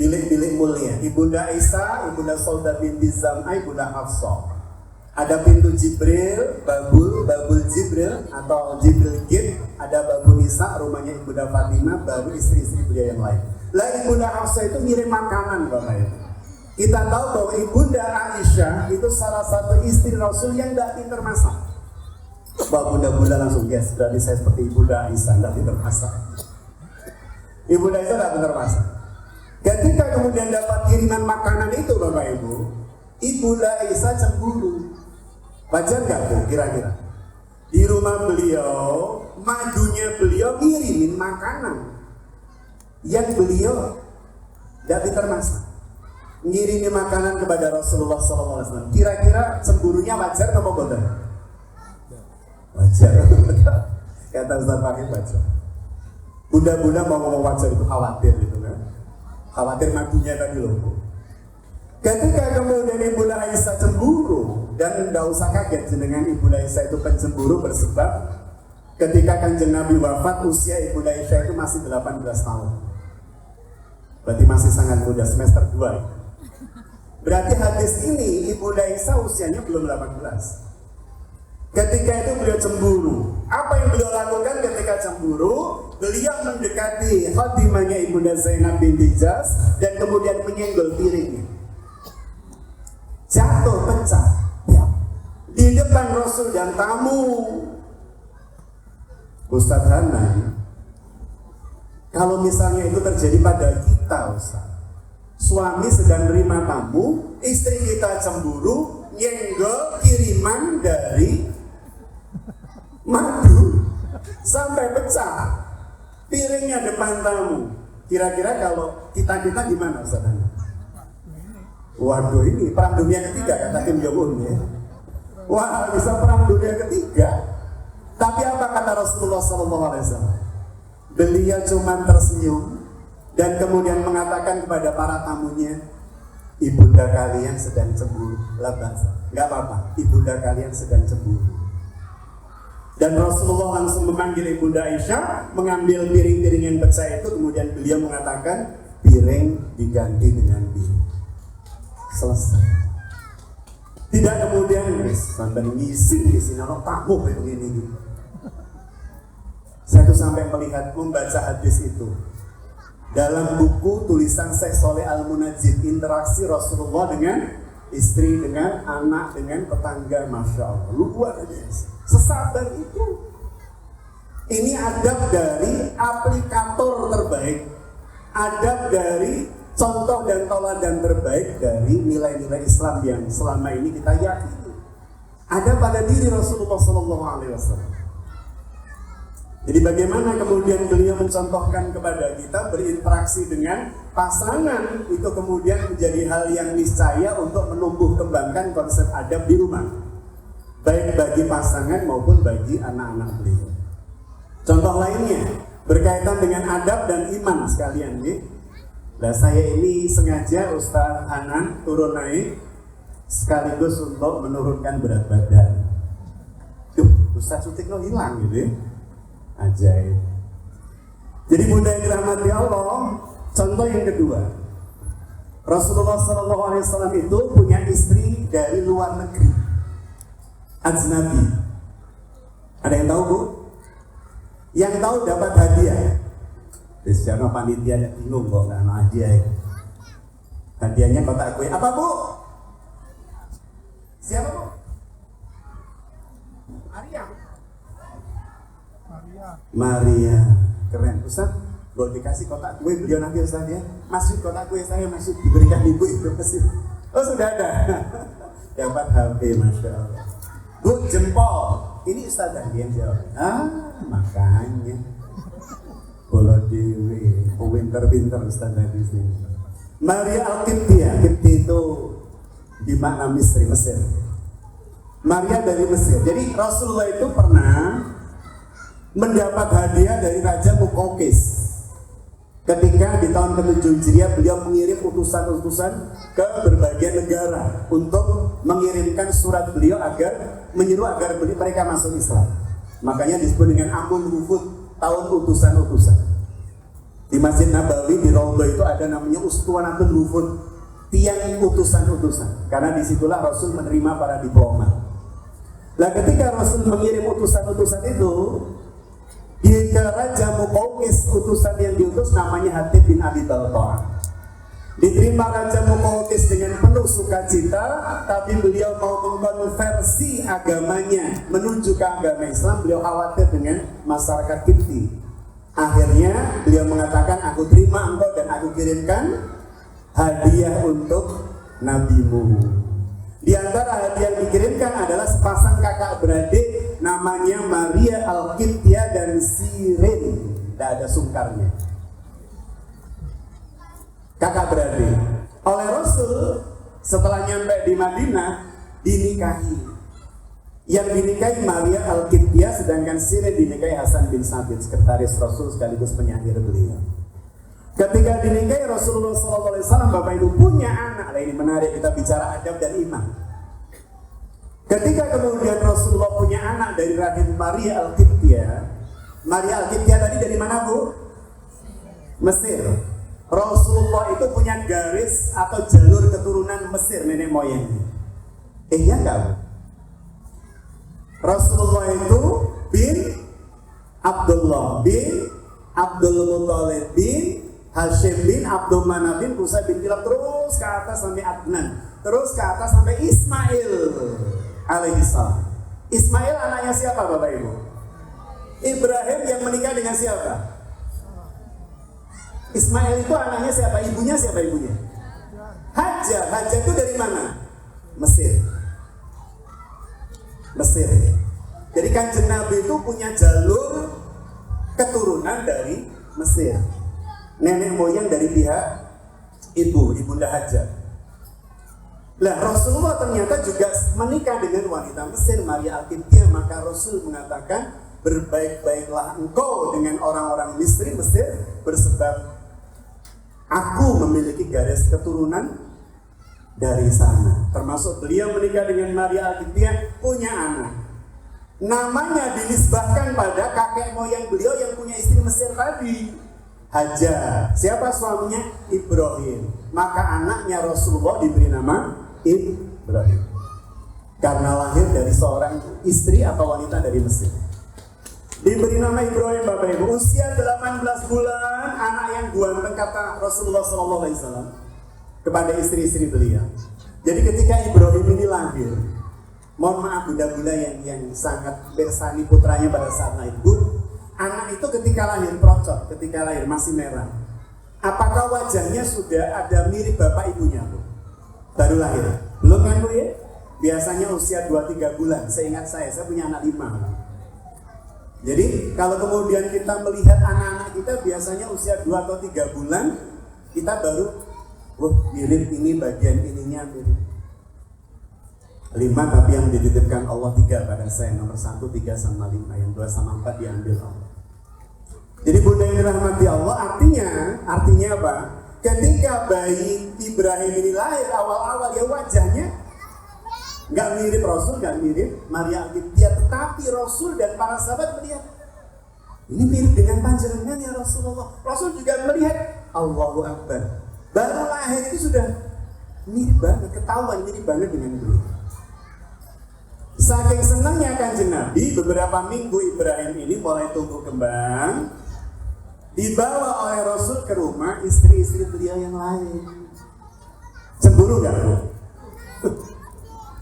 bilik-bilik mulia. Ibunda Aisyah, Ibunda Saudah binti Zam'ah, Ibunda Hafsah. Ada pintu Jibril, babul Jibril atau Jibril Gate, ada babul Nisa, rumahnya Ibunda Fatimah, baru istri-istri beliau yang lain. Lah Ibunda Hafsah itu ngirim makanan Bapak Ibu. Kita tahu bahwa Ibunda Aisyah itu salah satu istri Rasul yang tidak pintar masak. Bahwa bunda-bunda langsung yes, berarti saya seperti Ibunda Aisyah, tidak pintar masak. Ibunda Aisyah tidak pintar masak. Ketika kemudian dapat kiriman makanan itu Bapak Ibu, Ibunda Aisyah cemburu. Wajar nggak tuh kira-kira? Di rumah beliau, madunya beliau ngirimin makanan yang beliau tidak pintar masak. Ngirimin makanan kepada Rasulullah SAW. Kira-kira cemburunya wajar atau bodoh? Wajar. Kata Ustaz Fahim wajar. Bunda-bunda mau ngomong wajar itu khawatir gitu kan? Khawatir madunya tadi loh. Ketika kemudian Ibunda Aisyah cemburu, dan tidak usah kaget dengan Ibunda Aisyah itu pencemburu bersebab ketika Kanjeng Nabi wafat usia Ibunda Aisyah itu masih 18 tahun. Berarti masih sangat muda, semester 2. Berarti hadis ini Ibunda Aisyah usianya belum 18. Ketika itu beliau cemburu. Apa yang beliau lakukan ketika cemburu? Beliau mendekati khadimahnya Ibunda Zainab binti Jahsh dan kemudian menyenggol piringnya. Jatuh, pecah ya. Di depan Rasul dan tamu. Ustaz Hanan, kalau misalnya itu terjadi pada kita Ustaz, suami sedang menerima tamu, istri kita cemburu, nyenggol kiriman dari madu sampai pecah piringnya depan tamu. Kira-kira kalau kita gimana Ustaz Hanan? Waduh, ini perang dunia ketiga kata Kim Jong Un ya. Wah, bisa perang dunia ketiga. Tapi apa kata Rasulullah SAW? Beliau cuma tersenyum dan kemudian mengatakan kepada para tamunya, ibunda kalian sedang cemburu. Gak apa-apa, ibunda kalian sedang cemburu. Dan Rasulullah langsung memanggil Ibunda Aisyah, mengambil piring-piring yang pecah itu, kemudian beliau mengatakan piring diganti dengan piring. selesai. Tidak kemudian sampai ngisi ono tamu kayak begini gitu. Saya tuh sampai melihat membaca hadis itu dalam buku tulisan Syekh Sholeh Al-Munajjid, interaksi Rasulullah dengan istri, dengan anak, dengan tetangga, masya Allah, luar biasa. Sesabar itu. Ini adab dari aplikator terbaik, adab dari contoh dan teladan terbaik dari nilai-nilai Islam yang selama ini kita yakini ada pada diri Rasulullah SAW. Jadi bagaimana kemudian beliau mencontohkan kepada kita berinteraksi dengan pasangan itu kemudian menjadi hal yang niscaya untuk menumbuh kembangkan konsep adab di rumah, baik bagi pasangan maupun bagi anak-anak beliau. Contoh lainnya berkaitan dengan adab dan iman sekalian, gitu. Nah, saya ini sengaja Ustaz Hanan turun naik sekaligus untuk menurunkan berat badan. Ustaz Sutikno hilang gitu ya. Ajaib. Jadi bunda yang dirahmati Allah, contoh yang kedua, Rasulullah SAW itu punya istri dari luar negeri, ajnabi. Ada yang tahu bu? Yang tahu dapat hadiah. Siapa panitia yang bingung kok nggak ada hadiah? Hadiahnya kotak kue. Apa bu? Siapa bu? Maria, keren Ustaz. Boleh dikasih kotak kue beliau nanti Ustaz ya. Masuk kotak kue saya masuk diberikan ibu itu kasih. Oh sudah ada. Dapat HP, masya Allah. Bu jempol. Ini Ustaz yang jawab. Makanya. Bola dewi, pinter-pinter Ustaz dari sini. Maria Al-Qibtiyah, Qibti itu dimakna Misri, Mesir. Maria dari Mesir. Jadi Rasulullah itu pernah mendapat hadiah dari Raja Muqawqis. Ketika di tahun ke-7 Hijriah beliau mengirim utusan-utusan ke berbagai negara untuk mengirimkan surat beliau agar menyuruh agar mereka masuk Islam. Makanya disebut dengan Amul Wufud, tahun utusan-utusan. Di Masjid Nabawi di Raudhah itu ada namanya Ustuwanatul Wufud, tiang utusan-utusan. Karena disitulah Rasul menerima para diplomat. Nah ketika Rasul mengirim utusan-utusan itu di Raja Muqawqis, utusan yang diutus namanya Hatib bin Abi Balta'a. Diterima Raja Muqawqis dengan penuh sukacita, tapi beliau mau mengkonversi agamanya menuju ke agama Islam. Beliau khawatir dengan masyarakat Qibti. Akhirnya beliau mengatakan, aku terima engkau dan aku kirimkan hadiah untuk nabimu. Di antara hadiah yang dikirimkan adalah sepasang kakak beradik namanya Maria Al-Qibtiyah dan Sirin. Tidak ada sungkarnya. Kakak beradik. Oleh Rasul setelah nyampe di Madinah dinikahi. Yang dinikahi Maria Al-Qibtiyah, sedangkan Sirin dinikahi Hasan bin Sabit, sekretaris Rasul sekaligus penyair beliau. Ketika dinikahi Rasulullah SAW, Bapak Ibu punya anak. Nah ini menarik, kita bicara adab dan iman. Ketika kemudian Rasulullah punya anak dari rahim Maria Al-Qibtiyah. Maria Al-Qibtiyah tadi dari mana bu? Mesir. Rasulullah itu punya garis atau jalur keturunan Mesir, nenek moyangnya. Iya enggak bu? Rasulullah itu bin Abdullah bin Abdul Muttalib bin Hashim bin Abdul Manaf bin Qusay bin Kilab, terus ke atas sampai Adnan, terus ke atas sampai Ismail alaihissalam. Ismail anaknya siapa Bapak Ibu? Ibrahim yang menikah dengan siapa? Ismail itu anaknya siapa? Ibunya siapa ibunya? Hajar. Hajar itu dari mana? Mesir. Mesir. Jadi Kanjeng Nabi itu punya jalur keturunan dari Mesir. Nenek moyang dari pihak ibunda Hajar. Lah Rasulullah ternyata juga menikah dengan wanita Mesir, Maria Al-Qibtiyah. Maka Rasul mengatakan, berbaik-baiklah engkau dengan orang-orang Mesir, bersebab aku memiliki garis keturunan dari sana. Termasuk beliau menikah dengan Maria Al-Qibtiyah, punya anak. Namanya dinisbahkan pada kakek moyang beliau yang punya istri Mesir tadi. Hajar. Siapa suaminya? Ibrahim. Maka anaknya Rasulullah diberi nama Ibrahim. Karena lahir dari seorang istri atau wanita dari Mesir. Diberi nama Ibrahim, Bapak Ibu. Usia 18 bulan, anak yang ganteng, kata Rasulullah SAW kepada istri-istri beliau. Jadi ketika Ibrahim ini lahir, mohon maaf bunda-bunda yang sangat bersani putranya pada saat lahir, anak itu ketika lahir procot, ketika lahir masih merah. Apakah wajahnya sudah ada mirip bapak ibunya, Bu? Baru lahir? Belum kan, Bu ya? Biasanya usia 2-3 bulan. Seingat saya punya anak 5. Jadi kalau kemudian kita melihat anak-anak kita biasanya usia 2 atau 3 bulan, kita baru, mirip ini bagian ininya mirip. 5 tapi yang dititipkan Allah 3 pada saya, nomor 1 3 sama 5, yang 2 sama 4 diambil Allah. Jadi bunda yang dirahmati Allah, artinya apa? Ketika bayi Ibrahim ini lahir awal-awal ya wajahnya nggak mirip Rasul, nggak mirip Maria Al-Qibtiyah, tetapi Rasul dan para sahabat melihat ini mirip dengan panjenengan ya Rasulullah. Rasul juga melihat, Allahu Akbar. Baru lahir itu sudah mirip banget, ketahuan mirip banget dengan beliau. Saking senangnya Kanjeng Nabi, beberapa minggu Ibrahim ini mulai tumbuh kembang, dibawa oleh Rasul ke rumah istri-istri beliau yang lain. Cemburu nggak, Bu?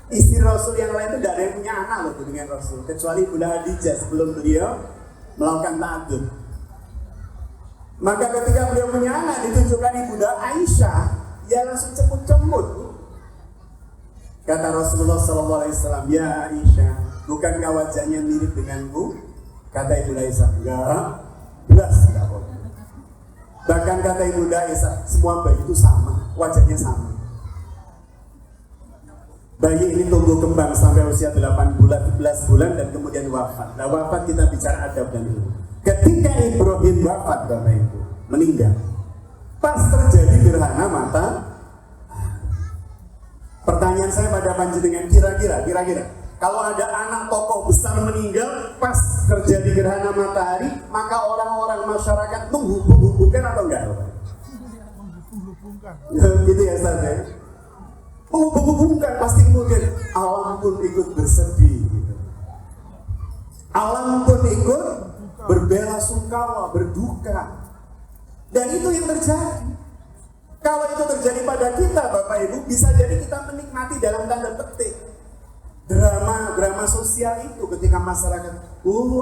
Istri Rasul yang lain itu tidak ada yang punya anak loh dengan Rasul, kecuali Bunda Khadijah sebelum beliau melakukan ta'adud. Maka ketika beliau punya anak ditunjukkan Bunda Aisyah, ya langsung cemut-cemut. Kata Rasulullah SAW, ya Aisyah, bukankah wajahnya mirip denganmu? Kata Ibu Aisyah, enggak, belas enggak boleh. Bahkan kata Ibu Aisyah, semua bayi itu sama, wajahnya sama. Bayi ini tumbuh kembang sampai usia 11 bulan dan kemudian wafat. Nah wafat kita bicara adab dan ilmu. Ketika Ibrahim wafat, Bapak Ibu, meninggal, pas terjadi gerhana mata. Pertanyaan saya pada panjenengan, kira-kira kalau ada anak tokoh besar meninggal pas terjadi gerhana matahari, maka orang-orang masyarakat menghubung-hubungkan atau enggak? Gitu ya Ustaz ya? Menghubung-hubungkan, pasti kemudian alam pun ikut bersedih gitu. Alam pun ikut berbela-sungkawa, berduka. Dan itu yang terjadi. Kalau itu terjadi pada kita, Bapak Ibu, bisa jadi kita menikmati dalam tanda petik drama sosial itu ketika masyarakat,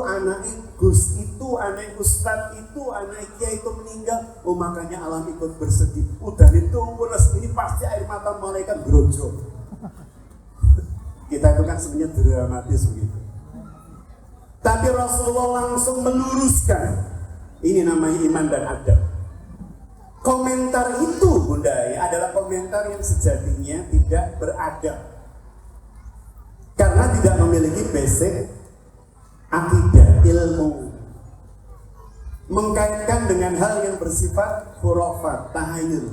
anak Gus itu, anak Ustadz itu, anak Kiai itu meninggal, makanya alam ikut bersedih. Udah itu ini pasti air mata malaikat grojo. Kita itu kan sebenarnya dramatis begitu. Tapi Rasulullah langsung meluruskan, ini namanya iman dan adab. Komentar itu, Bunda, ya, adalah komentar yang sejatinya tidak beradab. Karena tidak memiliki basic akidah, ilmu. Mengkaitkan dengan hal yang bersifat khurafat, tahayul.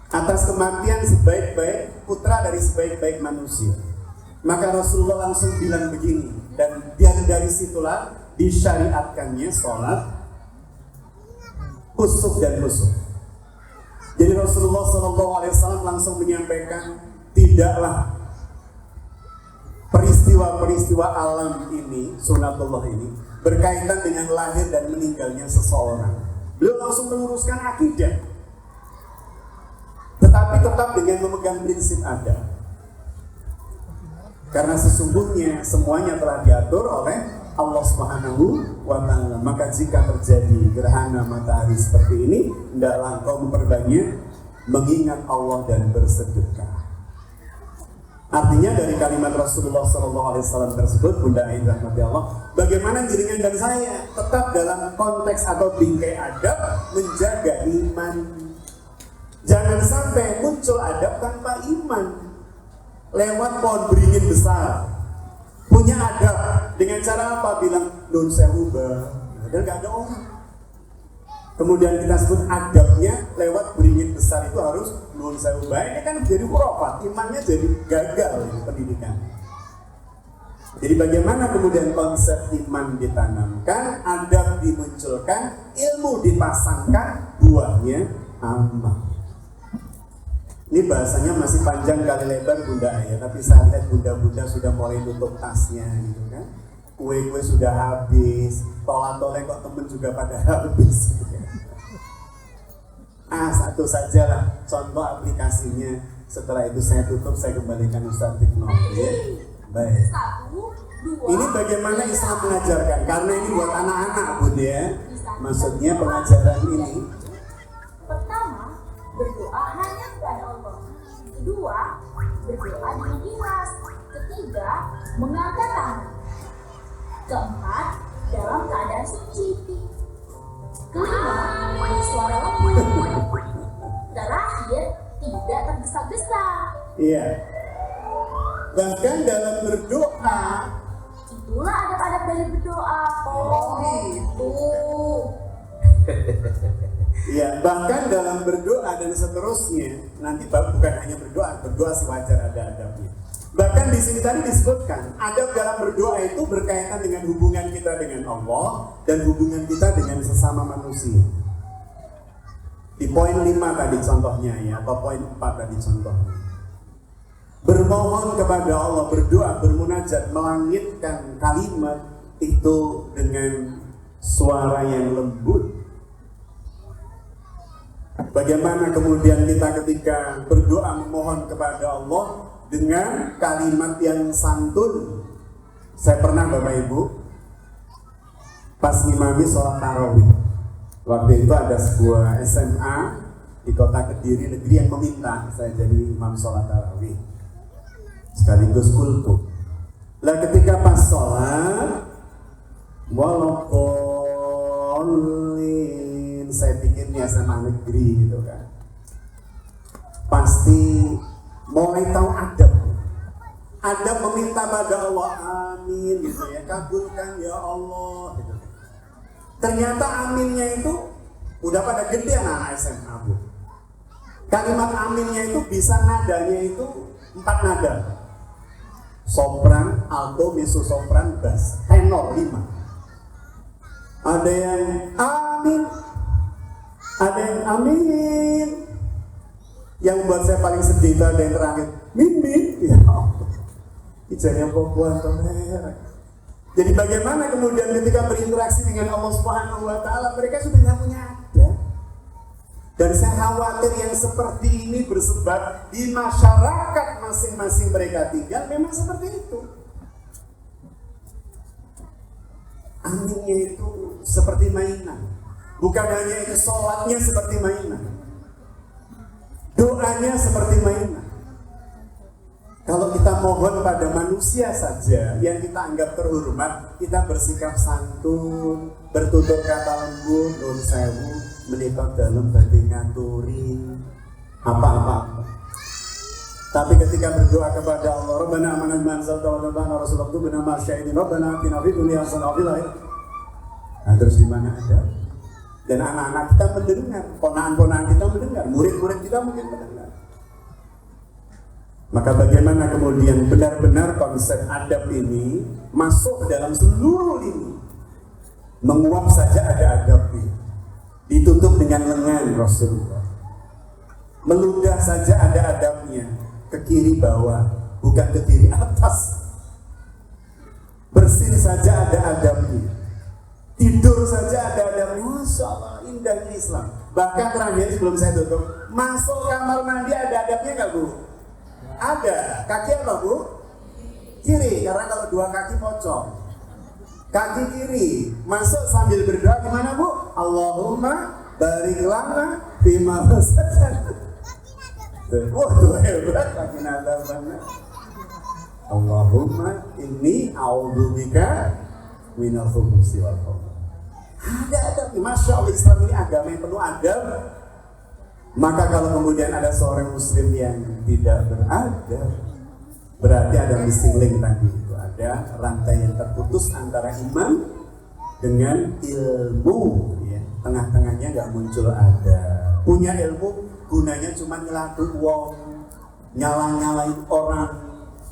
Atas kematian sebaik-baik putra dari sebaik-baik manusia. Maka Rasulullah langsung bilang begini, dan dari situlah disyariatkannya sholat kusuf dan kusuf. Jadi Rasulullah SAW langsung menyampaikan, tidaklah peristiwa-peristiwa alam ini, sunatullah ini, berkaitan dengan lahir dan meninggalnya seseorang. Beliau langsung meluruskan akidah, tetapi tetap dengan memegang prinsip adab. Karena sesungguhnya semuanya telah diatur oleh Allah Subhanahu wa Ta'ala. Maka jika terjadi gerhana matahari seperti ini, hendaklah engkau memperbanyak mengingat Allah dan bersedekah. Artinya dari kalimat Rasulullah SAW tersebut, Bunda Ain rahmati Allah, bagaimana jenengan dan saya tetap dalam konteks atau bingkai adab menjaga iman. Jangan sampai muncul adab tanpa iman. Lewat pohon beringin besar, punya adab dengan cara apa? Bilang nun sewu dan gak ada orang. Kemudian kita sebut adabnya lewat beringin besar itu harus nun sewu. Ini kan jadi khurafat, imannya jadi gagal ini pendidikan. Jadi bagaimana kemudian konsep iman ditanamkan, adab dimunculkan, ilmu dipasangkan, buahnya amal. Ini bahasanya masih panjang kali lebar Bunda ya, tapi saya lihat bunda-bunda sudah mulai tutup tasnya gitu kan. Kue-kue sudah habis, tola-tole kok temen juga pada habis. Satu saja lah contoh aplikasinya. Setelah itu saya tutup, saya kembalikan Ustaz Tikno. Ya. Baik. Ini bagaimana Islam mengajarkan? Karena ini buat anak-anak Bun ya. Maksudnya pengajaran ini. Pertama, berdoa hanya kepada Allah. Kedua, berdoa dengan ikhlas. Ketiga, mengangkat tangan. Keempat, dalam keadaan suci. Kelima, suara lembut. Terakhir, tidak tergesa-gesa. Iya. Bahkan dalam berdoa, Itulah adab-adab dari berdoa. Oh, gitu. ya bahkan dalam berdoa dan seterusnya. Nanti bukan hanya berdoa sih wajar ada adabnya. Bahkan di sini tadi disebutkan adab dalam berdoa itu berkaitan dengan hubungan kita dengan Allah dan hubungan kita dengan sesama manusia. Di poin 5 tadi contohnya ya, atau poin 4 tadi contohnya. Bermohon kepada Allah, berdoa, bermunajat, melangitkan kalimat itu dengan suara yang lembut. Bagaimana kemudian kita ketika berdoa memohon kepada Allah dengan kalimat yang santun. Saya pernah Bapak Ibu pas ngimami sholat tarawih. Waktu itu ada sebuah SMA di kota Kediri negeri yang meminta saya jadi imam sholat tarawih sekaligus kultum. Lah ketika pas sholat, walaupun saya pikir ini SMA negeri gitu kan, pasti mulai tahu adab meminta pada Allah, amin gitu ya, kabulkan ya Allah gitu. Ternyata aminnya itu udah pada gede anak SMA Bu. Kalimat aminnya itu bisa nadanya itu 4 nada. Sopran, alto, mezzo sopran, bass, tenor 5. Ada yang amin, ada yang amin. Yang membuat saya paling sedih itu ada yang terakhir mimpi. Ya Allah, ijazahnya perempuan merah. Jadi bagaimana kemudian ketika berinteraksi dengan Allah Subhanahu wa Ta'ala, mereka sudah nggak punya adab. Dan saya khawatir yang seperti ini bersebar di masyarakat masing-masing mereka tinggal memang seperti itu. Aminnya itu seperti mainan. Bukan hanya itu, sholatnya seperti mainan, doanya seperti mainan. Kalau kita mohon pada manusia saja yang kita anggap terhormat, kita bersikap santun, bertutur kata lembut, nun sewu, menikah dalam badhe ngaturi apa-apa. Tapi ketika berdoa kepada Allah, Rabbana amanna bima anzalta wa tabi'na rasulaka bina masya'idin Rabbana atina fid dunya hasanah wa fil akhirati. Nah, terus di mana ada? Dan anak-anak kita mendengar, ponakan-ponakan kita mendengar, murid-murid kita mungkin mendengar. Maka bagaimana kemudian benar-benar konsep adab ini masuk dalam seluruh lini. Menguap saja ada adabnya. Ditutup dengan lengan Rasulullah. Meludah saja ada adabnya. Ke kiri bawah, bukan ke kiri atas. Bersin saja ada adabnya. Tidur saja ada adabnya. Masya Allah, indahnya Islam. Bahkan terakhir sebelum saya tutup, masuk kamar mandi ada adabnya nggak Bu? Ada. Kaki apa Bu? Kiri, karena kalau 2 kaki pocong. Kaki kiri. Masuk sambil berdoa gimana Bu? Allahumma barik lana fima razaqtana. Waduh hebat kaki nada banget. Allahumma inni a'udzubika minal khubuthi wal khaba'ith. Ada. Masya Allah, Islam ini agama yang penuh adab. Maka kalau kemudian ada seorang muslim yang tidak beradab, berarti ada missing link tadi itu, ada rantai yang terputus antara iman dengan ilmu ya. Tengah-tengahnya nggak muncul ada. Punya ilmu gunanya cuma nyelatu wong, nyala-nyalain orang,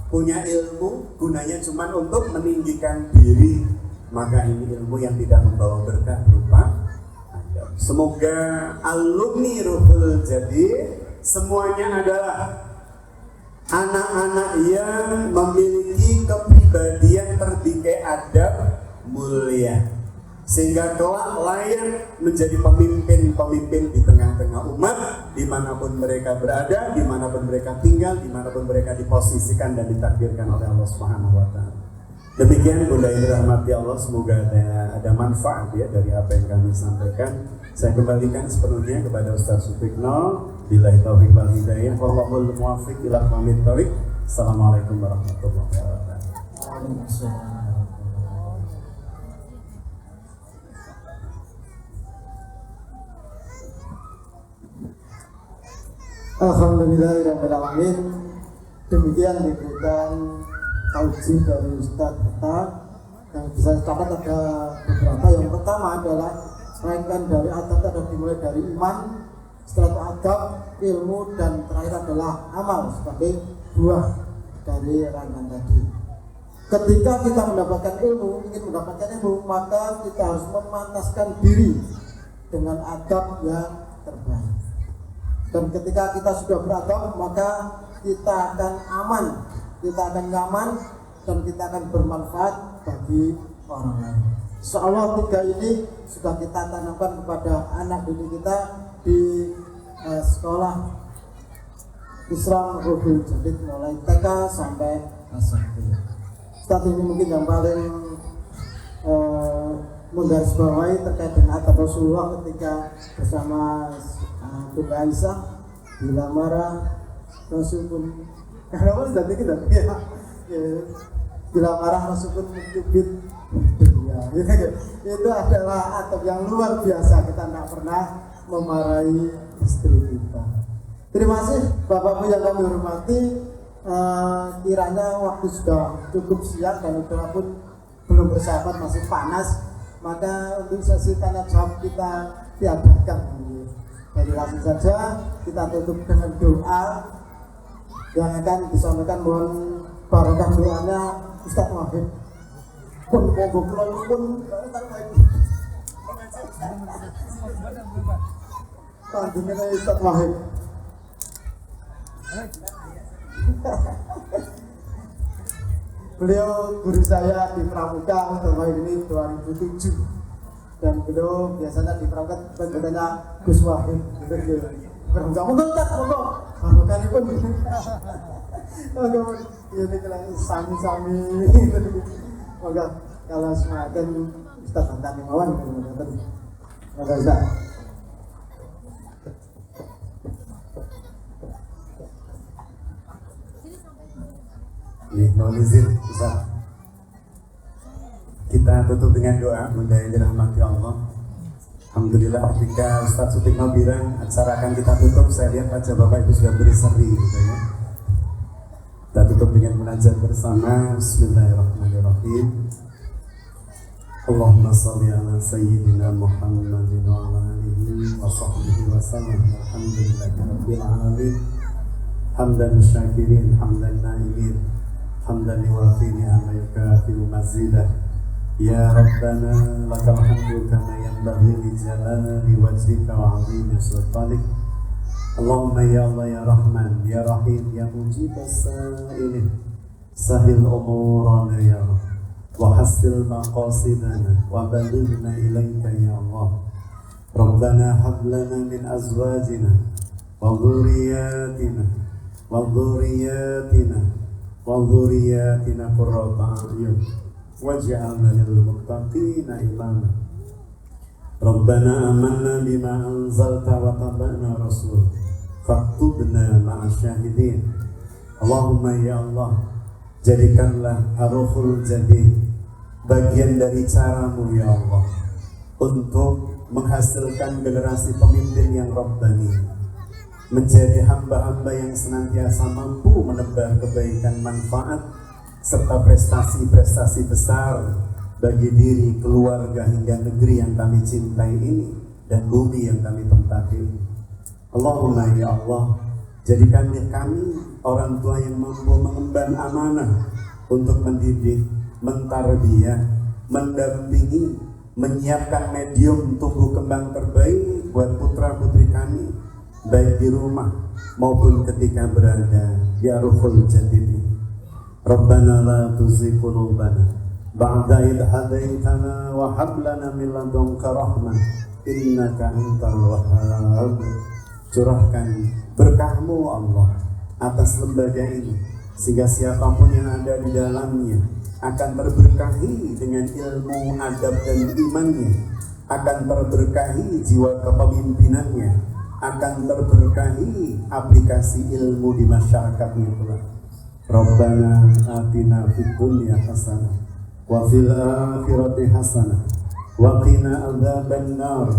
punya ilmu gunanya cuma untuk meninggikan diri, maka ini ilmu yang tidak membawa berkah berupa adab. Semoga alumni Ruhul Jadi semuanya adalah anak-anak yang memiliki kepribadian terdikai adab mulia, sehingga kelak layak menjadi pemimpin-pemimpin di tengah-tengah umat, dimanapun mereka berada, dimanapun mereka tinggal, dimanapun mereka diposisikan dan ditakdirkan oleh Allah Subhanahu Wa Taala. Demikian Bunda yang dirahmati Allah, semoga ada manfaat ya dari apa yang kami sampaikan. Saya kembalikan sepenuhnya kepada Ustaz Sutikno. Billahi taufiq wal hidayah, wallahul muwaffiq ila aqwamit thoriq. Assalamualaikum warahmatullahi wabarakatuh. Alhamdulillahirrahmanirrahim. Demikian diberikan tausiah dari Ustaz kita. Yang bisa catat ada beberapa. Yang pertama adalah rangkaian dari adab ada dimulai dari iman, setelah itu adab, ilmu, dan terakhir adalah amal sebagai buah dari rangkaian tadi. Ketika kita mendapatkan ilmu, ingin mendapatkan ilmu, maka kita harus memantaskan diri dengan adab yang terbaik. Dan ketika kita sudah beradab, maka kita akan aman, kita akan nyaman, dan kita akan bermanfaat bagi orang lain. Insyaallah tiga ini sudah kita tanamkan kepada anak didik kita di sekolah Islam Ruhul Jadi mulai TK sampai SMP. Saat ini mungkin yang paling menggarisbawahi terkait dengan adab Rasulullah ketika bersama Bunda Aisyah bila marah Rasul pun kenapa sudah dikit ya bila marah Rasul pun mencubit dunia. Itu adalah adab yang luar biasa. Kita tidak pernah memarahi istri kita. Terima kasih Bapak-Ibu yang kami hormati. Kiranya waktu sudah cukup siang dan udara pun belum bersahabat, masih panas, maka untuk sesi tanya jawab kita tiadakan. Jadi langsung saja kita tutup dengan doa yang akan disampaikan. Mohon barokah doanya Ustaz Wahid. Pun kandungnya Ustaz Wahid. Beliau guru saya di Pramuka tahun ini 2007, dan beliau biasanya di Pramuka bentuknya Gus Wahid. Pramuka monggo kan pun ini kalau sami-sami monggo kalau semakin Ustaz Antani Mawan monggo Ustaz. Mohon izin Ustaz, kita tutup dengan doa. Bunda yang dirahmati Allah, alhamdulillah ketika Ustaz Sutikno bilang acara akan kita tutup, saya lihat aja Bapak Ibu sudah berseri gitu ya. Kita tutup dengan munajat bersama. Bismillahirrahmanirrahim. Allahumma shalli ala sayyidina Muhammadin wa ala alihi wa sahbihi wa sallam. Alhamdulillahirabbil alamin. Hamdan syakirin, hamdan naimin, hamdan yuwafi ni'ama yukafi'u mazidah. Ya Rabbana lakal hamdu kama yanbaghi li jalali wajhika wa 'azimi sultanik. Allahumma ya Allah ya Rahman ya Rahim ya mujibas sa'ilin, sahil umurana ya Rabb, wa hassil maqasidana wa balighna ilaika ya Allah. Rabbana hab lana min azwajina wa dhurriyyatina qurrata a'yun waj'alna lil muttaqina imama. Rabbana amanna bima anzalta wa tabi'na rasul faktubna ma'asy syahidin. Allahumma ya Allah, jadikanlah Ruhul Jadi bagian dari caramu ya Allah untuk menghasilkan generasi pemimpin yang rabbani, menjadi hamba-hamba yang senantiasa mampu menebar kebaikan, manfaat, serta prestasi-prestasi besar bagi diri, keluarga, hingga negeri yang kami cintai ini dan bumi yang kami tempati ini. Allahumma ya Allah, Jadikanlah kami orang tua yang mampu mengemban amanah untuk mendidik, mentarbiyah, mendampingi, menyiapkan medium tumbuh kembang terbaik buat putra putri kami, baik di rumah maupun ketika berada di Aruful Jadid. Rabbana la tuzigh qulubana ba'da idh hadaitana wa hab lana min ladunka rahmah innaka antal wahhab. Curahkan berkah-Mu Allah atas lembaga ini, sehingga siapapun yang ada di dalamnya akan terberkahi dengan ilmu, adab dan imannya, akan terberkahi jiwa kepemimpinannya, akan terberkahi aplikasi ilmu di masyarakatnya pula. Rabbana atina fid dunya hasanah wa fil akhirati hasanah wa qina adzaban nar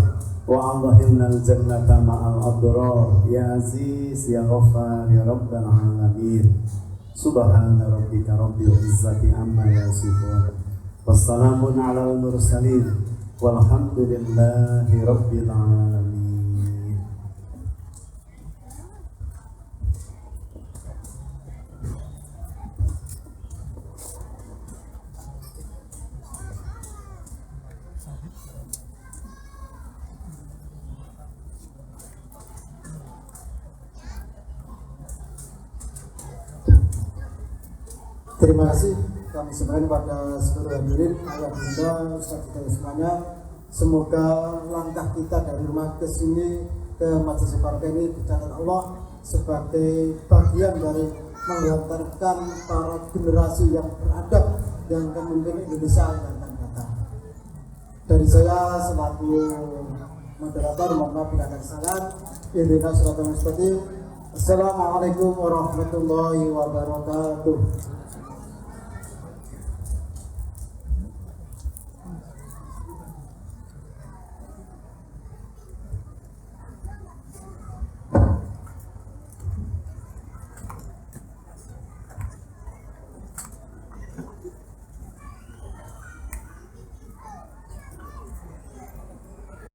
wa adkhilnal jannata ma'al abrar ya aziz ya ghaffar ya rabbal alamin. Subhana rabbika rabbil izzati amma yasifun wassalamun alal mursalin walhamdulillahi rabbil alamin. Terima kasih kami sampaikan kepada seluruh hadirin, ayah bunda, ustaz kita semuanya. Semoga langkah kita dari rumah ke sini ke Majelis Partai ini dicatat Allah sebagai bagian dari menghantarkan para generasi yang beradab yang memimpin Indonesia yang akan datang. Dari saya selaku moderator, mohon maaf bila ada kesalahan. Ihdinas siratal mustaqim. Assalamualaikum warahmatullahi wabarakatuh.